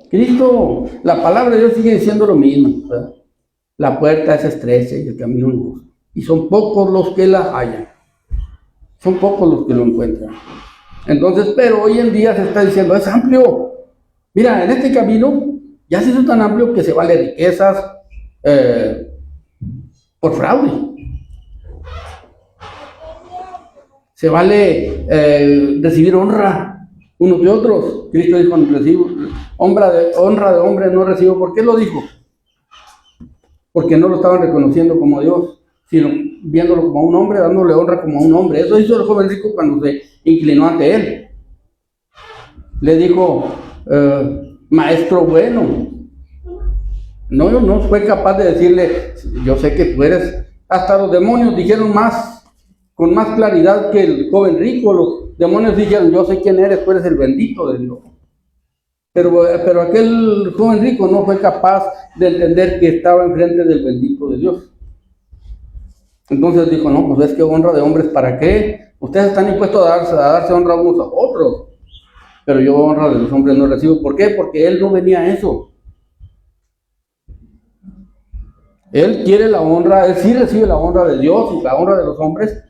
Cristo, la palabra de Dios sigue diciendo lo mismo, ¿verdad? La puerta es estrecha y el camino angosto, y son pocos los que la hallan, son pocos los que lo encuentran. Entonces, pero hoy en día se está diciendo, es amplio. Mira, en este camino ya se hizo tan amplio que se vale riquezas por fraude. Se vale recibir honra unos de otros. Cristo dijo, honra de hombre no recibo. ¿Por qué lo dijo? Porque no lo estaban reconociendo como Dios, sino viéndolo como un hombre, dándole honra como a un hombre. Eso hizo el joven rico cuando se inclinó ante él. Le dijo, maestro bueno. No fue capaz de decirle, yo sé que tú eres. Hasta los demonios dijeron con más claridad que el joven rico. Los demonios dijeron, yo sé quién eres, tú eres el bendito de Dios. Pero aquel joven rico no fue capaz de entender que estaba enfrente del bendito de Dios. Entonces dijo, no, pues es que honra de hombres, ¿para qué? Ustedes están impuestos a darse honra unos a otros, pero yo honra de los hombres no recibo. ¿Por qué? Porque él no venía a eso. Él quiere la honra, él sí recibe la honra de Dios y la honra de los hombres,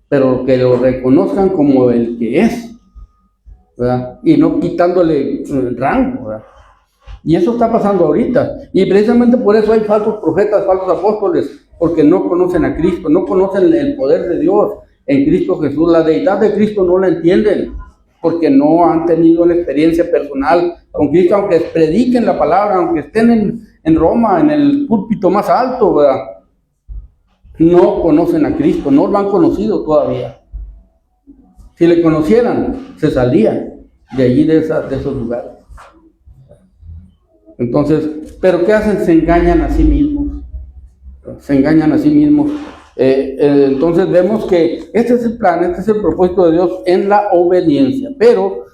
pero que lo reconozcan como el que es, ¿verdad? Y no quitándole el rango, ¿verdad? Y eso está pasando ahorita. Y precisamente por eso hay falsos profetas, falsos apóstoles, porque no conocen a Cristo, no conocen el poder de Dios en Cristo Jesús. La deidad de Cristo no la entienden, porque no han tenido una experiencia personal con Cristo, aunque prediquen la palabra, aunque estén en Roma, en el púlpito más alto, ¿verdad? No conocen a Cristo, no lo han conocido todavía. Si le conocieran, se salían de allí, de esos lugares. Entonces, ¿pero qué hacen? Se engañan a sí mismos. Se engañan a sí mismos. Entonces vemos que este es el plan, este es el propósito de Dios en la obediencia. Pero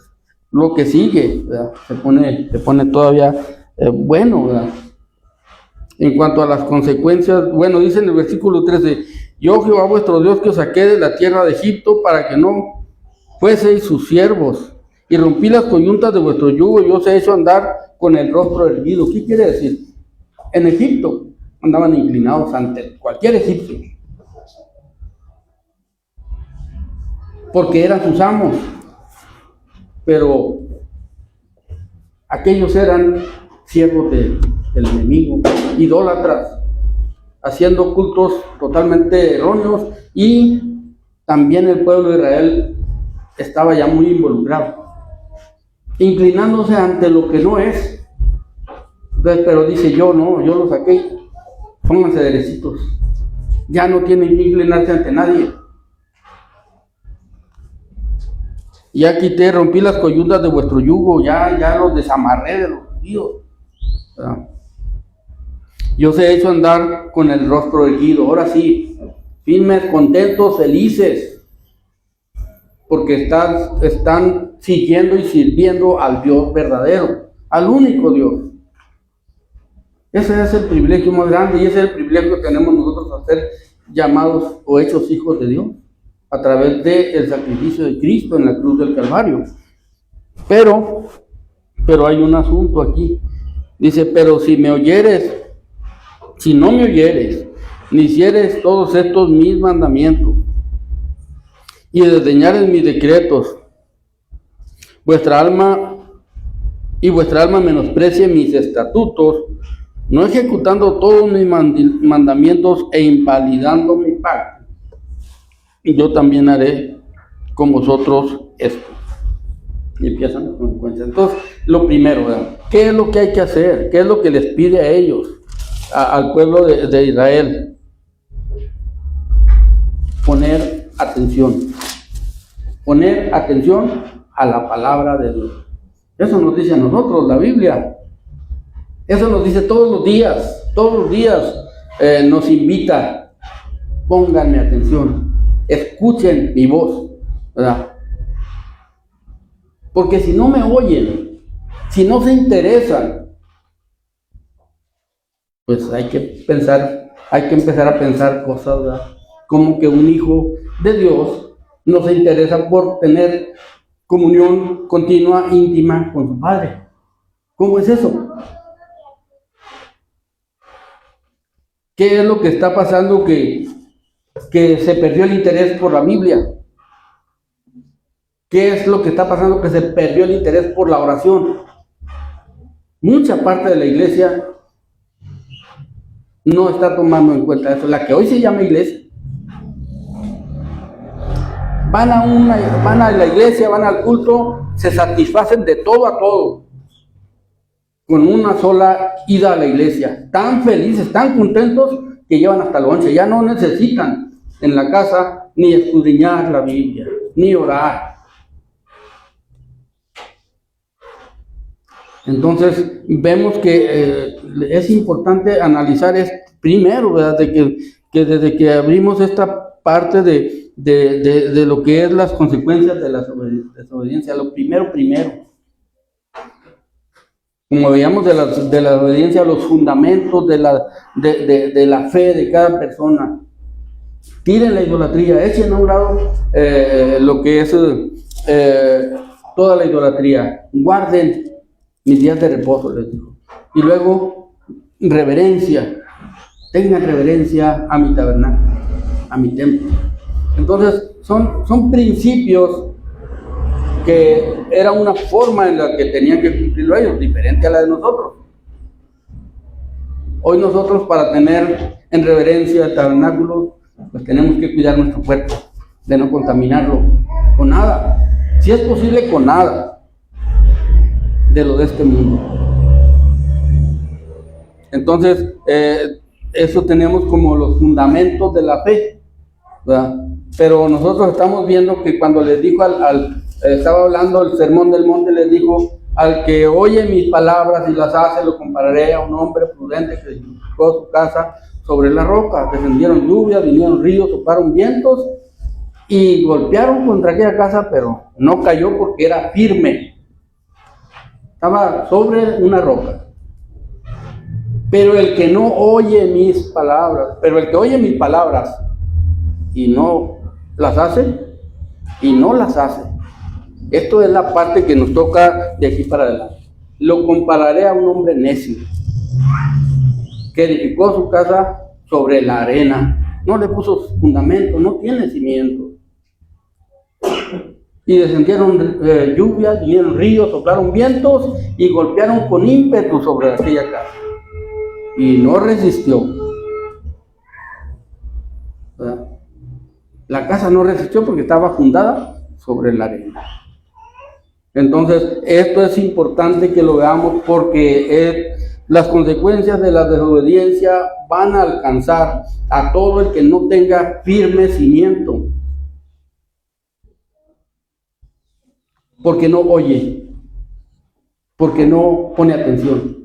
lo que sigue, ¿verdad? Se pone todavía bueno, ¿verdad? En cuanto a las consecuencias, bueno, dice en el versículo 13, yo Jehová vuestro Dios que os saqué de la tierra de Egipto para que no fueseis sus siervos, y rompí las coyuntas de vuestro yugo, y os he hecho andar con el rostro erguido. ¿Qué quiere decir? En Egipto andaban inclinados ante cualquier egipcio, porque eran sus amos, pero aquellos eran siervos del enemigo, idólatras, haciendo cultos totalmente erróneos, y también el pueblo de Israel estaba ya muy involucrado, inclinándose ante lo que no es. Entonces, pero dice, yo lo saqué, pónganse derecitos, ya no tienen que inclinarse ante nadie. Ya quité, rompí las coyuntas de vuestro yugo, ya los desamarré de los judíos. Yo os he hecho andar con el rostro erguido, ahora sí, firmes, contentos, felices, porque están siguiendo y sirviendo al Dios verdadero, al único Dios. Ese es el privilegio más grande, y ese es el privilegio que tenemos nosotros a ser llamados o hechos hijos de Dios a través del sacrificio de Cristo en la cruz del Calvario. Pero hay un asunto aquí. Dice, pero si no me oyeres, ni hicieres todos estos mis mandamientos, y desdeñares mis decretos, vuestra alma menosprecie mis estatutos, no ejecutando todos mis mandamientos e invalidando mi pacto, y yo también haré con vosotros esto. Y empiezan las consecuencias. Entonces, lo primero, ¿verdad? ¿Qué es lo que hay que hacer? ¿Qué es lo que les pide a ellos, al pueblo de Israel? Poner atención a la palabra de Dios. Eso nos dice a nosotros la Biblia. Eso nos dice todos los días nos invita, pónganme atención, escuchen mi voz, ¿verdad? Porque si no me oyen, si no se interesan, pues hay que empezar a pensar cosas, ¿verdad? Como que un hijo de Dios no se interesa por tener comunión continua, íntima con su padre. ¿Cómo es eso? ¿Qué es lo que está pasando que se perdió el interés por la Biblia? ¿Qué es lo que está pasando que se perdió el interés por la oración? Mucha parte de la iglesia no está tomando en cuenta eso. La que hoy se llama iglesia. Van a la iglesia, van al culto, se satisfacen de todo a todo, con una sola ida a la iglesia. Tan felices, tan contentos, que llevan hasta el lonche. Ya no necesitan en la casa ni escudriñar la Biblia, ni orar. Entonces, vemos que es importante analizar esto primero, ¿verdad? Que desde que abrimos esta parte de lo que es las consecuencias de la desobediencia, lo primero. Como veíamos de la obediencia, los fundamentos de la fe de cada persona. Tiren la idolatría, echen a un lado lo que es toda la idolatría. Guarden mis días de reposo, les dijo. Y luego, reverencia. Tengan reverencia a mi tabernáculo, a mi templo. Entonces, son principios que era una forma en la que tenían que cumplirlo ellos, diferente a la de nosotros. Hoy nosotros, para tener en reverencia el tabernáculo, pues tenemos que cuidar nuestro cuerpo, de no contaminarlo con nada, si es posible con nada de lo de este mundo. Entonces, eso tenemos como los fundamentos de la fe, ¿verdad? Pero nosotros estamos viendo que cuando les dijo estaba hablando el sermón del monte, les dijo: al que oye mis palabras y las hace, lo compararé a un hombre prudente que edificó su casa sobre la roca. Descendieron lluvias, vinieron ríos, soplaron vientos y golpearon contra aquella casa, pero no cayó porque era firme. Estaba sobre una roca. Pero el que oye mis palabras y no las hace, esto es la parte que nos toca de aquí para adelante. Lo compararé a un hombre necio que edificó su casa sobre la arena. No le puso fundamento, no tiene cimiento. Y descendieron lluvias, vinieron ríos, soplaron vientos y golpearon con ímpetu sobre aquella casa. Y no resistió. ¿Verdad? La casa no resistió porque estaba fundada sobre la arena. Entonces, esto es importante que lo veamos porque las consecuencias de la desobediencia van a alcanzar a todo el que no tenga firme cimiento. Porque no oye, porque no pone atención.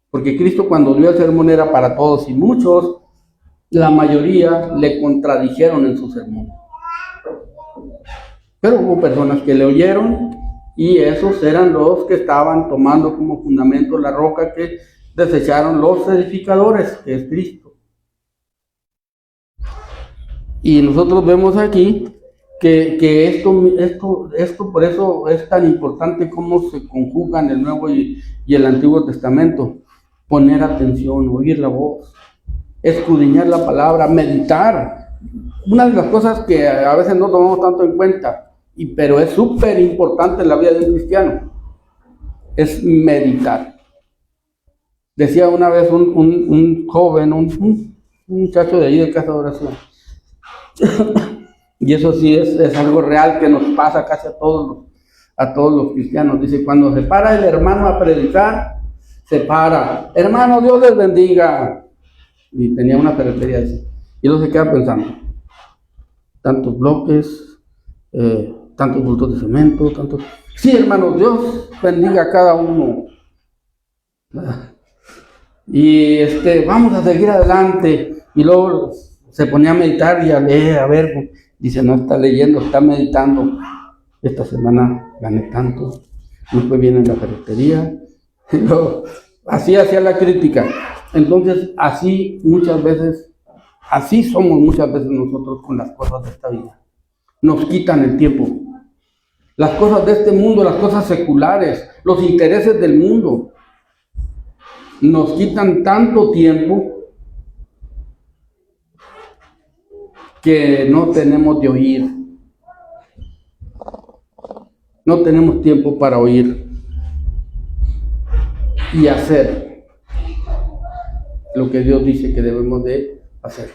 Porque Cristo, cuando dio el sermón, era para todos, y muchos, la mayoría, le contradijeron en su sermón. Pero hubo personas que le oyeron, y esos eran los que estaban tomando como fundamento la roca que desecharon los edificadores, que es Cristo. Y nosotros vemos aquí que esto por eso es tan importante cómo se conjugan el Nuevo y el Antiguo Testamento. Poner atención, oír la voz, escudriñar la palabra, meditar. Una de las cosas que a veces no tomamos tanto en cuenta, pero es súper importante en la vida de un cristiano, es meditar. Decía una vez un joven, un muchacho de ahí de casa de oración, y eso sí es algo real que nos pasa casi a todos los cristianos. Dice: cuando se para el hermano a predicar, se para: hermano, Dios les bendiga. Y tenía una ferretería así. Y luego se queda pensando: tantos bloques, tantos bultos de cemento, tantos. Sí, hermano, Dios bendiga a cada uno. Y vamos a seguir adelante. Y luego se ponía a meditar y a leer, a ver, dice, no está leyendo, está meditando. Esta semana gané tanto, me fue bien en la ferretería. Y luego, así hacía la crítica. Entonces, así somos muchas veces nosotros con las cosas de esta vida. Nos quitan el tiempo. Las cosas de este mundo, las cosas seculares, los intereses del mundo, nos quitan tanto tiempo que no tenemos de oír. No tenemos tiempo para oír y hacer lo que Dios dice que debemos de hacer.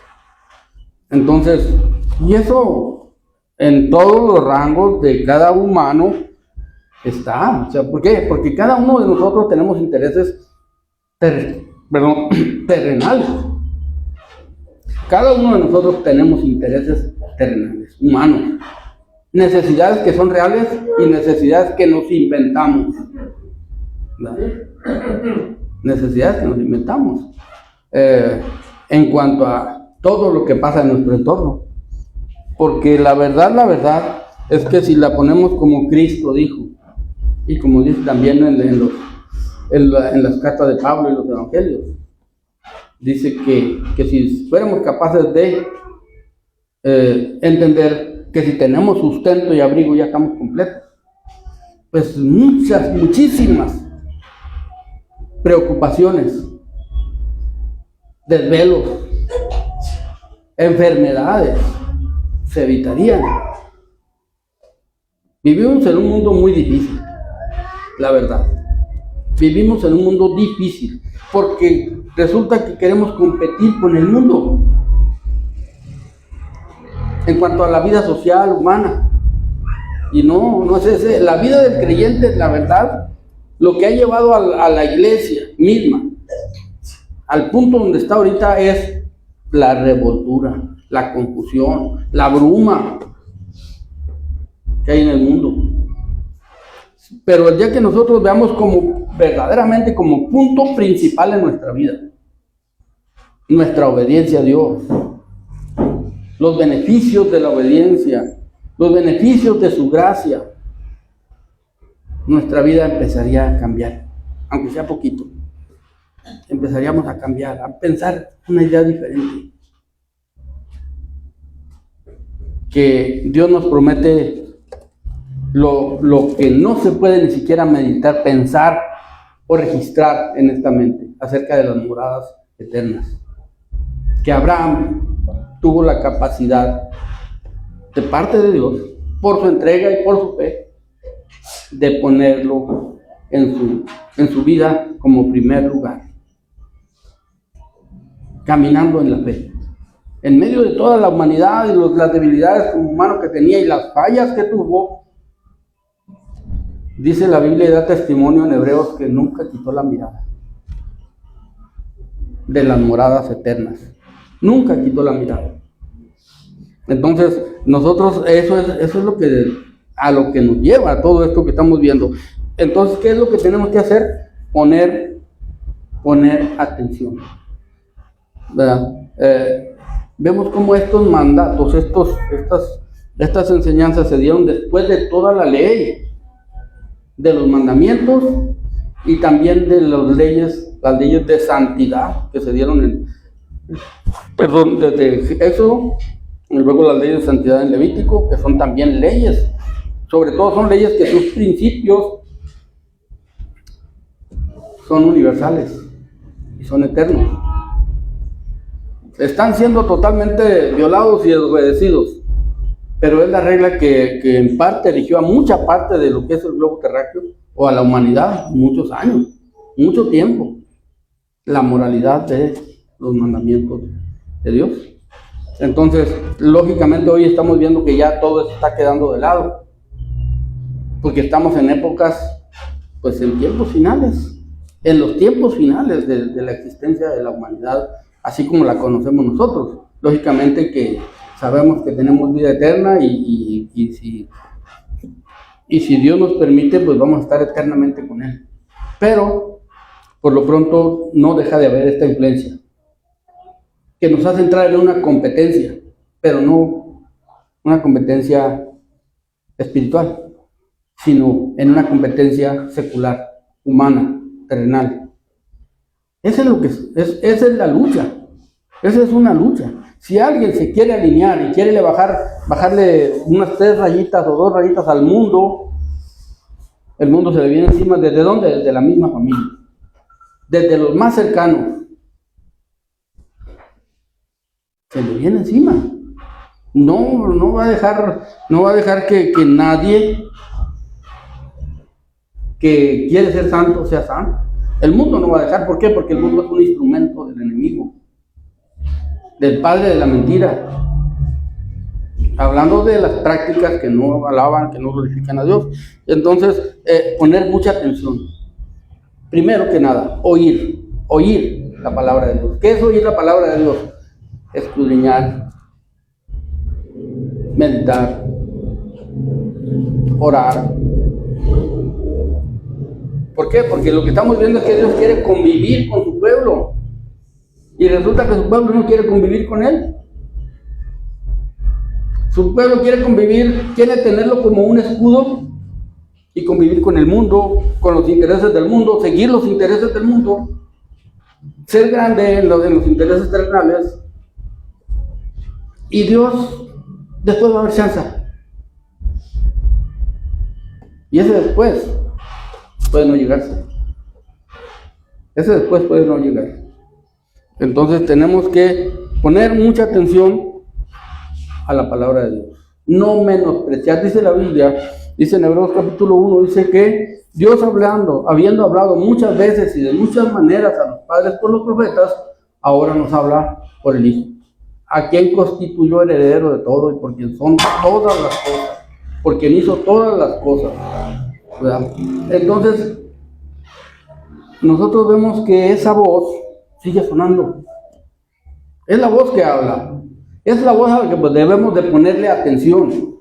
Entonces, y eso en todos los rangos de cada humano está. O sea, ¿por qué? Porque cada uno de nosotros tenemos intereses terrenales. Cada uno de nosotros tenemos intereses terrenales, humanos. Necesidades que son reales y necesidades que nos inventamos. ¿Verdad? Necesidades que nos inventamos. En cuanto a todo lo que pasa en nuestro entorno. Porque la verdad es que si la ponemos como Cristo dijo, y como dice también en las cartas de Pablo y los evangelios, dice que si fuéramos capaces de entender que si tenemos sustento y abrigo ya estamos completos, pues muchísimas preocupaciones, desvelos, enfermedades se evitarían. Vivimos en un mundo muy difícil, la verdad. Vivimos en un mundo difícil porque resulta que queremos competir con el mundo en cuanto a la vida social, humana. Y no es ese. La vida del creyente, la verdad, lo que ha llevado a la iglesia misma al punto donde está ahorita es la revoltura, la confusión, la bruma que hay en el mundo. Pero el día que nosotros veamos como verdaderamente como punto principal en nuestra vida, nuestra obediencia a Dios, los beneficios de la obediencia, los beneficios de su gracia, nuestra vida empezaría a cambiar, aunque sea poquito. Empezaríamos a cambiar, a pensar una idea diferente. Que Dios nos promete lo que no se puede ni siquiera meditar, pensar o registrar en esta mente acerca de las moradas eternas. Que Abraham tuvo la capacidad de parte de Dios, por su entrega y por su fe, de ponerlo en su vida como primer lugar, caminando en la fe. En medio de toda la humanidad y las debilidades humanas que tenía y las fallas que tuvo, dice la Biblia y da testimonio en Hebreos que nunca quitó la mirada de las moradas eternas. Nunca quitó la mirada. Entonces, nosotros, eso es lo que a lo que nos lleva a todo esto que estamos viendo. Entonces, ¿qué es lo que tenemos que hacer? Poner atención. ¿Verdad? Vemos cómo estos mandatos, estas enseñanzas se dieron después de toda la ley, de los mandamientos y también de las leyes de santidad que se dieron desde Éxodo, y luego las leyes de santidad en Levítico, que son también leyes, sobre todo son leyes que sus principios son universales y son eternos. Están siendo totalmente violados y desobedecidos, pero es la regla que en parte eligió a mucha parte de lo que es el globo terráqueo o a la humanidad muchos años, mucho tiempo, la moralidad de los mandamientos de Dios. Entonces, lógicamente hoy estamos viendo que ya todo esto está quedando de lado, porque estamos en épocas, pues en tiempos finales, en los tiempos finales de la existencia de la humanidad, así como la conocemos nosotros. Lógicamente que sabemos que tenemos vida eterna y si Dios nos permite, pues vamos a estar eternamente con Él. Pero, por lo pronto no deja de haber esta influencia que nos hace entrar en una competencia, pero no una competencia espiritual, sino en una competencia secular, humana, terrenal. Esa es la lucha. Esa es una lucha. Si alguien se quiere alinear y quiere bajarle unas 3 rayitas o 2 rayitas al mundo, el mundo se le viene encima. ¿Desde dónde? Desde la misma familia. Desde los más cercanos. Se le viene encima. No va a dejar que nadie que quiere ser santo sea santo. El mundo no va a dejar. ¿Por qué? Porque el mundo es un instrumento del enemigo, del padre de la mentira. Hablando de las prácticas que no alaban, que no glorifican a Dios. Entonces, poner mucha atención. Primero que nada, oír la palabra de Dios. ¿Qué es oír la palabra de Dios? Escudriñar, meditar, orar. ¿Por qué? Porque lo que estamos viendo es que Dios quiere convivir con su pueblo. Y resulta que su pueblo no quiere convivir con Él. Su pueblo quiere convivir, quiere tenerlo como un escudo y convivir con el mundo, con los intereses del mundo, seguir los intereses del mundo, ser grande en los intereses terrenales. Y Dios después va a haber chance. Y ese después puede no llegarse. Ese después puede no llegar. Entonces tenemos que poner mucha atención a la palabra de Dios. No menospreciar. Dice la Biblia, dice en Hebreos capítulo 1, dice que Dios habiendo hablado muchas veces y de muchas maneras a los padres por los profetas, ahora nos habla por el Hijo, a quien constituyó el heredero de todo y por quien son todas las cosas, por quien hizo todas las cosas, ¿verdad? Entonces, nosotros vemos que esa voz sigue sonando. Es la voz que habla. Es la voz a la que pues debemos de ponerle atención.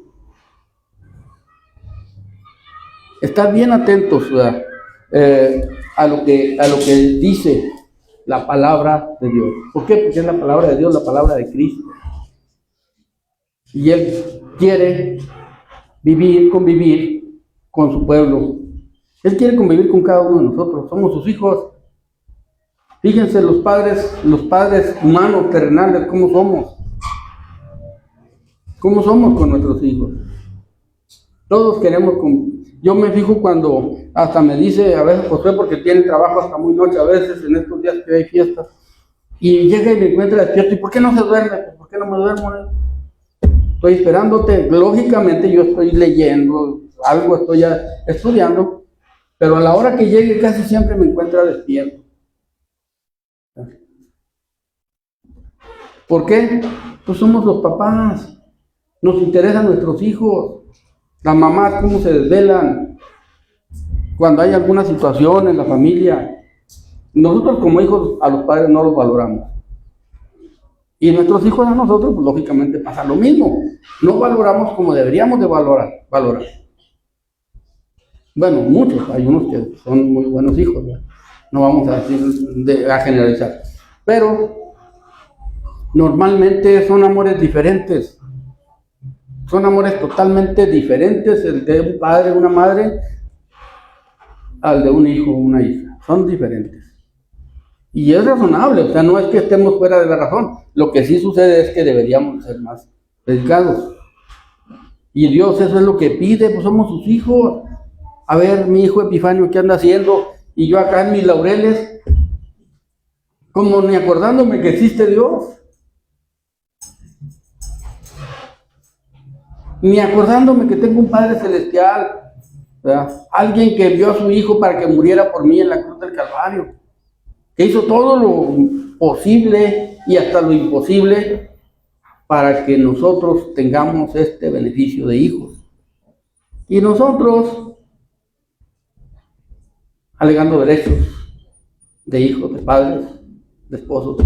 Estar bien atentos, ¿verdad? A lo que dice la palabra de Dios. ¿Por qué? Porque es la palabra de Dios, la palabra de Cristo. Y Él quiere convivir con su pueblo. Él quiere convivir con cada uno de nosotros. Somos sus hijos. Fíjense los padres humanos, terrenales, ¿cómo somos? ¿Cómo somos con nuestros hijos? Todos queremos. Yo me fijo cuando hasta me dice a veces José, porque tiene trabajo hasta muy noche, a veces en estos días que hay fiestas, y llega y me encuentra despierto. ¿Y por qué no se duerme? ¿Por qué no me duermo? Estoy esperándote. Lógicamente yo estoy leyendo algo, estoy ya estudiando, pero a la hora que llegue casi siempre me encuentra despierto. ¿Por qué? Pues somos los papás. Nos interesan nuestros hijos. Las mamás, cómo se desvelan cuando hay alguna situación en la familia. Nosotros como hijos a los padres no los valoramos. Y nuestros hijos a nosotros, pues, lógicamente pasa lo mismo. No valoramos como deberíamos de valorar. Bueno, muchos, hay unos que son muy buenos hijos, ¿verdad? No vamos a decir, a generalizar. Pero normalmente son amores diferentes. Son amores totalmente diferentes, el de un padre, una madre, al de un hijo o una hija. Son diferentes. Y es razonable, o sea, no es que estemos fuera de la razón. Lo que sí sucede es que deberíamos ser más dedicados. Y Dios eso es lo que pide, pues somos sus hijos. A ver, mi hijo Epifanio, ¿qué anda haciendo? Y yo acá en mis laureles, como ni acordándome que existe Dios. Ni acordándome que tengo un Padre Celestial, ¿verdad? Alguien que envió a su Hijo para que muriera por mí en la cruz del Calvario, que hizo todo lo posible y hasta lo imposible para que nosotros tengamos este beneficio de hijos. Y nosotros, alegando derechos de hijos, de padres, de esposos,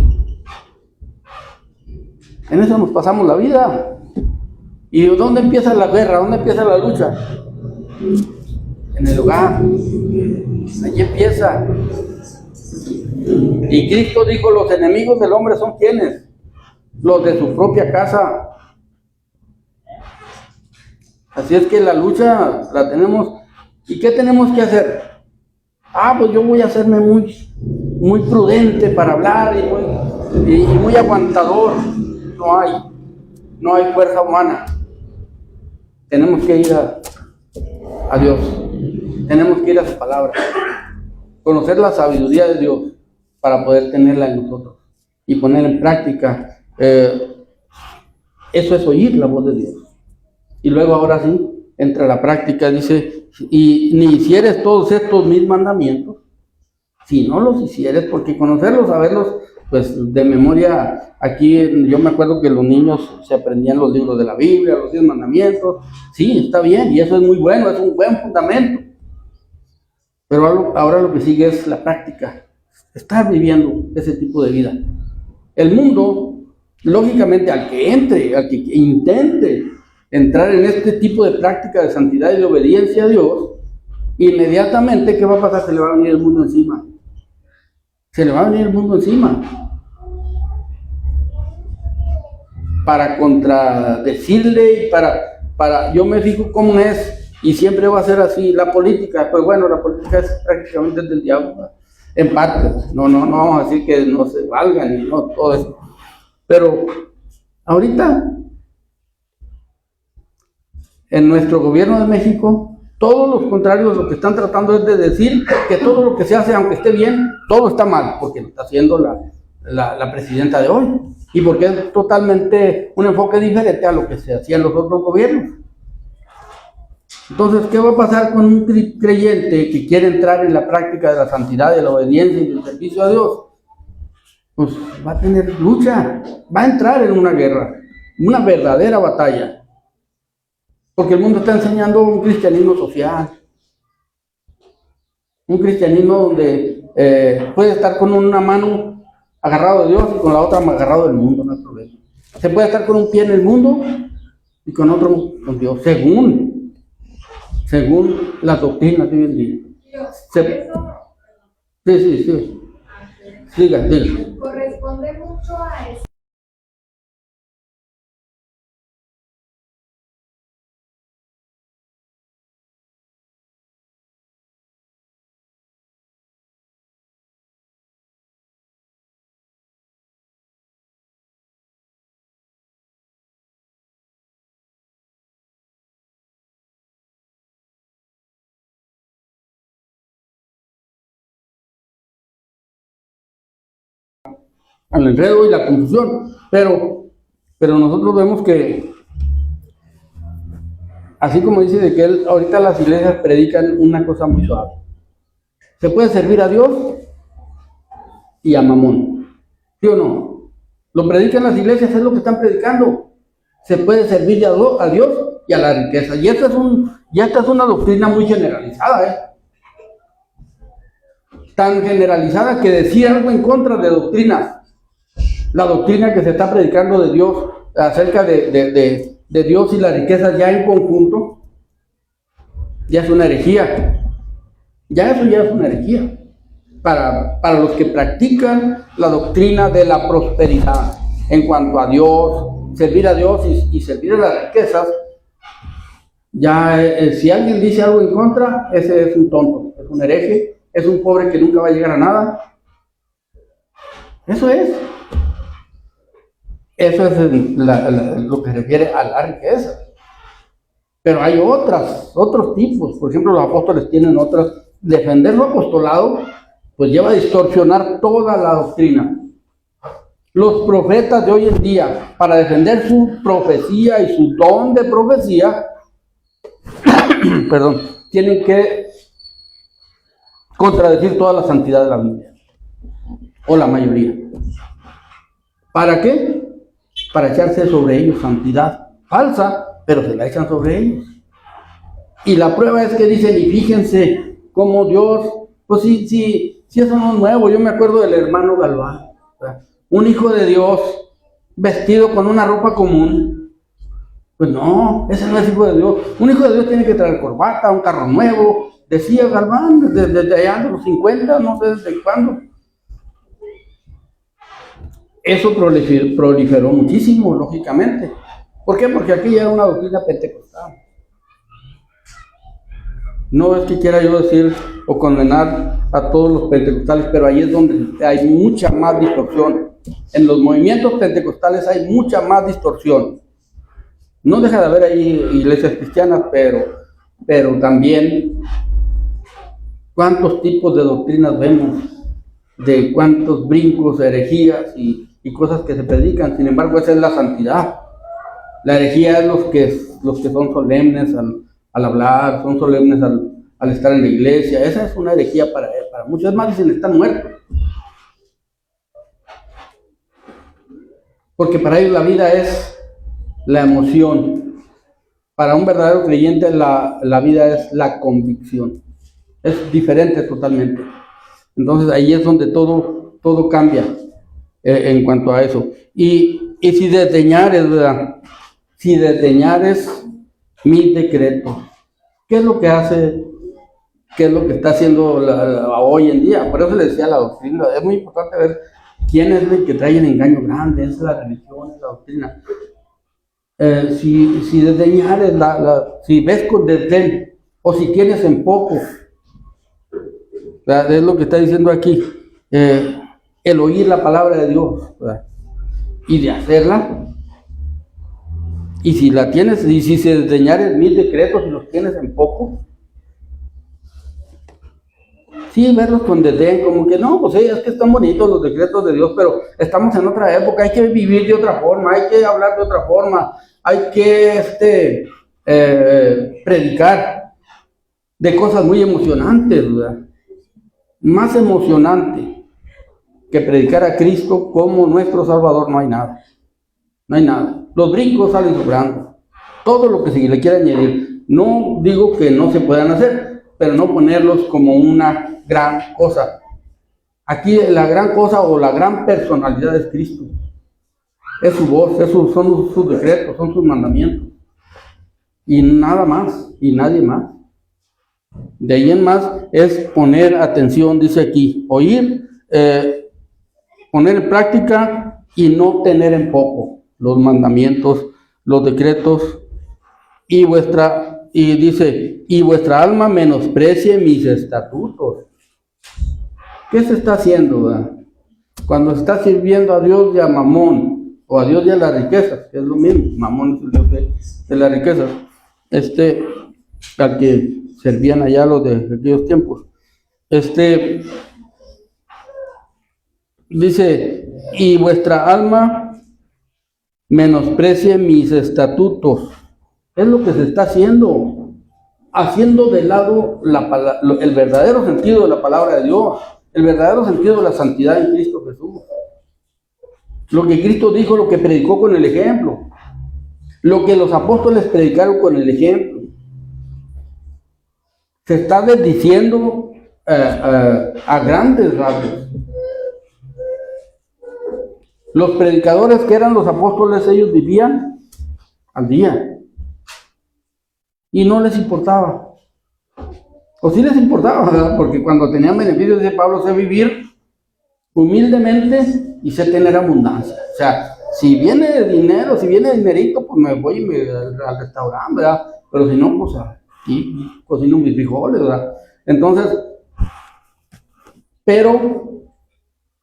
en eso nos pasamos la vida. ¿Y dónde empieza la guerra? ¿Dónde empieza la lucha? En el hogar. Allí empieza. Y Cristo dijo, los enemigos del hombre son ¿quiénes? Los de su propia casa. Así es que la lucha la tenemos. ¿Y qué tenemos que hacer? Pues yo voy a hacerme muy prudente para hablar y muy aguantador. No hay fuerza humana. Tenemos que ir a Dios. Tenemos que ir a su palabra. Conocer la sabiduría de Dios para poder tenerla en nosotros y poner en práctica. Eso es oír la voz de Dios. Y luego ahora sí, entra la práctica, dice, y ni hicieres todos estos mis mandamientos, si no los hicieres, porque conocerlos, saberlos, pues de memoria, aquí yo me acuerdo que los niños se aprendían los libros de la Biblia, los 10 mandamientos, sí, está bien, y eso es muy bueno, es un buen fundamento. Pero ahora lo que sigue es la práctica, estar viviendo ese tipo de vida. El mundo, lógicamente, al que intente entrar en este tipo de práctica de santidad y de obediencia a Dios, inmediatamente, ¿qué va a pasar? Se le va a venir el mundo encima. Se le va a venir el mundo encima. Para contradecirle y para yo me fijo cómo es, y siempre va a ser así. La política, pues bueno, la política es prácticamente del diablo, ¿verdad? En parte, no vamos a decir que no se valgan y no todo eso. Pero ahorita, en nuestro gobierno de México, todos los contrarios lo que están tratando es de decir que todo lo que se hace, aunque esté bien, todo está mal, porque lo está haciendo la presidenta de hoy, y porque es totalmente un enfoque diferente a lo que se hacía en los otros gobiernos. Entonces, ¿qué va a pasar con un creyente que quiere entrar en la práctica de la santidad, de la obediencia y del servicio a Dios? Pues va a tener lucha, va a entrar en una guerra, una verdadera batalla. Porque el mundo está enseñando un cristianismo social. Un cristianismo donde puede estar con una mano agarrado de Dios y con la otra agarrado del mundo, no hay problema. Se puede estar con un pie en el mundo y con otro con Dios, según las doctrinas de hoy en día. Sí. Siga. Corresponde mucho a eso. Al enredo y la confusión, pero nosotros vemos que, así como dice de que ahorita las iglesias predican una cosa muy suave. Se puede servir a Dios y a Mamón, ¿sí o no? Lo predican las iglesias, es lo que están predicando. Se puede servir a Dios y a la riqueza, y esta es una doctrina muy generalizada, tan generalizada que decir algo en contra de doctrinas. La doctrina que se está predicando de Dios, acerca de Dios y la riqueza ya en conjunto, ya es una herejía. Eso ya es una herejía. Para los que practican la doctrina de la prosperidad en cuanto a Dios, servir a Dios y servir a las riquezas, ya si alguien dice algo en contra, ese es un tonto, es un hereje, es un pobre que nunca va a llegar a nada. Eso es lo que se refiere a la riqueza. Pero hay otros tipos. Por ejemplo, los apóstoles tienen otras. Defender su apostolado, pues lleva a distorsionar toda la doctrina. Los profetas de hoy en día, para defender su profecía y su don de profecía, tienen que contradecir toda la santidad de la Biblia, o la mayoría. ¿Para qué? Para echarse sobre ellos santidad falsa, pero se la echan sobre ellos. Y la prueba es que dicen, y fíjense cómo Dios, pues sí, eso no es nuevo. Yo me acuerdo del hermano Galván, un hijo de Dios vestido con una ropa común. Pues no, ese no es hijo de Dios. Un hijo de Dios tiene que traer corbata, un carro nuevo, decía Galván, desde allá de los 50, no sé desde cuándo. eso proliferó muchísimo, lógicamente. ¿Por qué? Porque aquí ya era una doctrina pentecostal. No es que quiera yo decir o condenar a todos los pentecostales, pero ahí es donde hay mucha más distorsión. En los movimientos pentecostales hay mucha más distorsión. No deja de haber ahí iglesias cristianas, pero también cuántos tipos de doctrinas vemos, de cuántos brincos, herejías y cosas que se predican. Sin embargo, esa es la santidad. La herejía es los que son solemnes al hablar, son solemnes al estar en la iglesia. Esa es una herejía para muchos. Es más, dicen, están muertos. Porque para ellos la vida es la emoción. Para un verdadero creyente la vida es la convicción. Es diferente totalmente. Entonces ahí es donde todo cambia en cuanto a eso. Y si desdeñares, ¿verdad? Si desdeñares mis decretos, ¿qué es lo que hace? ¿Qué es lo que está haciendo hoy en día? Por eso le decía la doctrina. Es muy importante ver quién es el que trae el engaño grande. Es la religión, es la doctrina. Si desdeñares, si ves con desdén, o si tienes en poco, ¿verdad? Es lo que está diciendo aquí. El oír la palabra de Dios, ¿verdad? Y de hacerla. Y si la tienes, y si se desdeñares mis decretos y los tienes en poco, sí, verlos con desdén, como que no, pues sí, es que están bonitos los decretos de Dios, pero estamos en otra época, hay que vivir de otra forma, hay que hablar de otra forma, hay que predicar de cosas muy emocionantes, ¿verdad? Más emocionante que predicar a Cristo como nuestro Salvador no hay nada. No hay nada. Los brincos salen sobrando. Todo lo que se le quiera añadir. No digo que no se puedan hacer, pero no ponerlos como una gran cosa. Aquí la gran cosa o la gran personalidad es Cristo. Es su voz, son sus decretos, son sus mandamientos. Y nada más, y nadie más. De ahí en más es poner atención, dice aquí, oír, poner en práctica y no tener en poco los mandamientos, los decretos, y dice, y vuestra alma menosprecie mis estatutos. ¿Qué se está haciendo, verdad? Cuando está sirviendo a Dios y a Mamón, o a Dios y a las riquezas, que es lo mismo, Mamón es el Dios de las riquezas, al que servían allá los de aquellos tiempos. Dice, y vuestra alma menosprecie mis estatutos. Es lo que se está haciendo de lado el verdadero sentido de la palabra de Dios, el verdadero sentido de la santidad en Cristo Jesús. Lo que Cristo dijo, lo que predicó con el ejemplo, lo que los apóstoles predicaron con el ejemplo. Se está desdiciendo a grandes rasgos. Los predicadores que eran los apóstoles, ellos vivían al día y no les importaba, o sí les importaba, ¿verdad? Porque cuando tenían beneficios, dice Pablo, sé vivir humildemente y sé tener abundancia. O sea, si viene dinero, si viene dinerito, pues me voy al restaurante, ¿verdad? Pero si no, pues aquí cocino mis frijoles, ¿verdad? Entonces, pero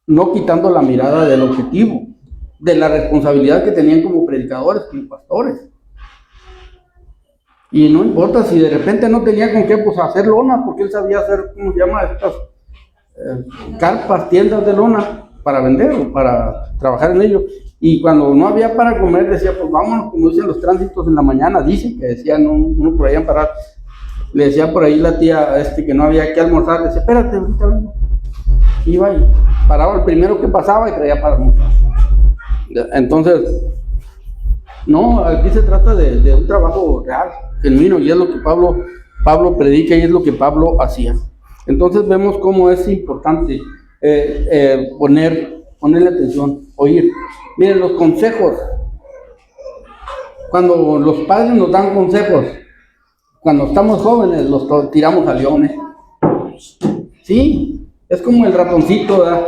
no quitando la mirada del objetivo, de la responsabilidad que tenían como predicadores, como pastores. Y no importa si de repente no tenía con qué, pues hacer lona, porque él sabía hacer, ¿cómo se llama? Estas carpas, tiendas de lona para vender o para trabajar en ello. Y cuando no había para comer, decía, pues vámonos, como dicen los tránsitos en la mañana, dicen que decían uno por ahí en parar. Le decía por ahí la tía que no había que almorzar, le decía, espérate, ahorita vengo. Iba y paraba el primero que pasaba y traía para almorzar. Entonces, no, aquí se trata de un trabajo real, genuino, y es lo que Pablo predica y es lo que Pablo hacía. Entonces vemos cómo es importante ponerle atención, oír. Miren, los consejos, cuando los padres nos dan consejos, cuando estamos jóvenes, los tiramos a leones. Sí, es como el ratoncito, ¿verdad?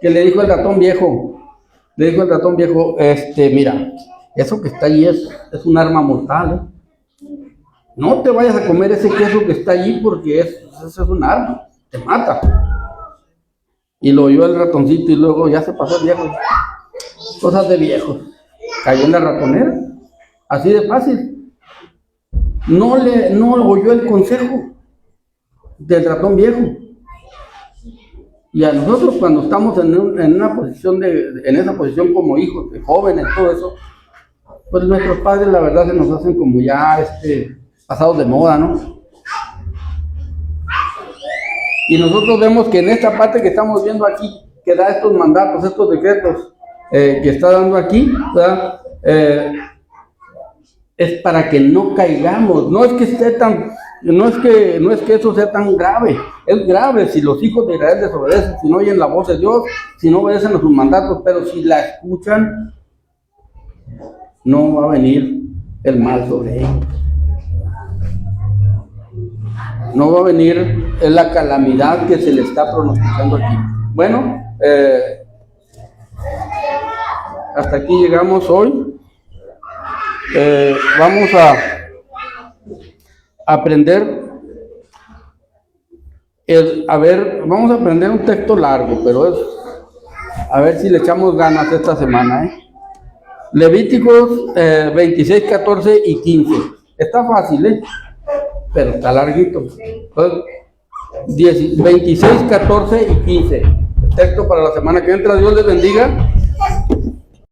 Que le dijo el ratón viejo, Le dijo el ratón viejo, mira, eso que está ahí es un arma mortal, ¿eh? No te vayas a comer ese queso que está allí porque eso es un arma, te mata. Y lo oyó el ratoncito y luego ya se pasó el viejo. Cosas de viejos. Cayó en la ratonera, así de fácil. No oyó el consejo del ratón viejo. Y a nosotros cuando estamos en una posición en esa posición como hijos, de jóvenes, todo eso, pues nuestros padres la verdad se nos hacen como ya pasados de moda, ¿no? Y nosotros vemos que en esta parte que estamos viendo aquí, que da estos mandatos, estos decretos que está dando aquí, ¿verdad? Es para que no caigamos. No es que eso sea tan grave. Es grave si los hijos de Israel desobedecen, si no oyen la voz de Dios, si no obedecen a sus mandatos, pero si la escuchan, no va a venir el mal sobre ellos. No va a venir la calamidad que se le está pronosticando aquí. Bueno, hasta aquí llegamos hoy. Vamos a aprender vamos a aprender un texto largo, pero a ver si le echamos ganas esta semana, Levíticos 26, 14 y 15. Está fácil, pero está larguito. Entonces, 26, 14 y 15. El texto para la semana que entra. Dios les bendiga.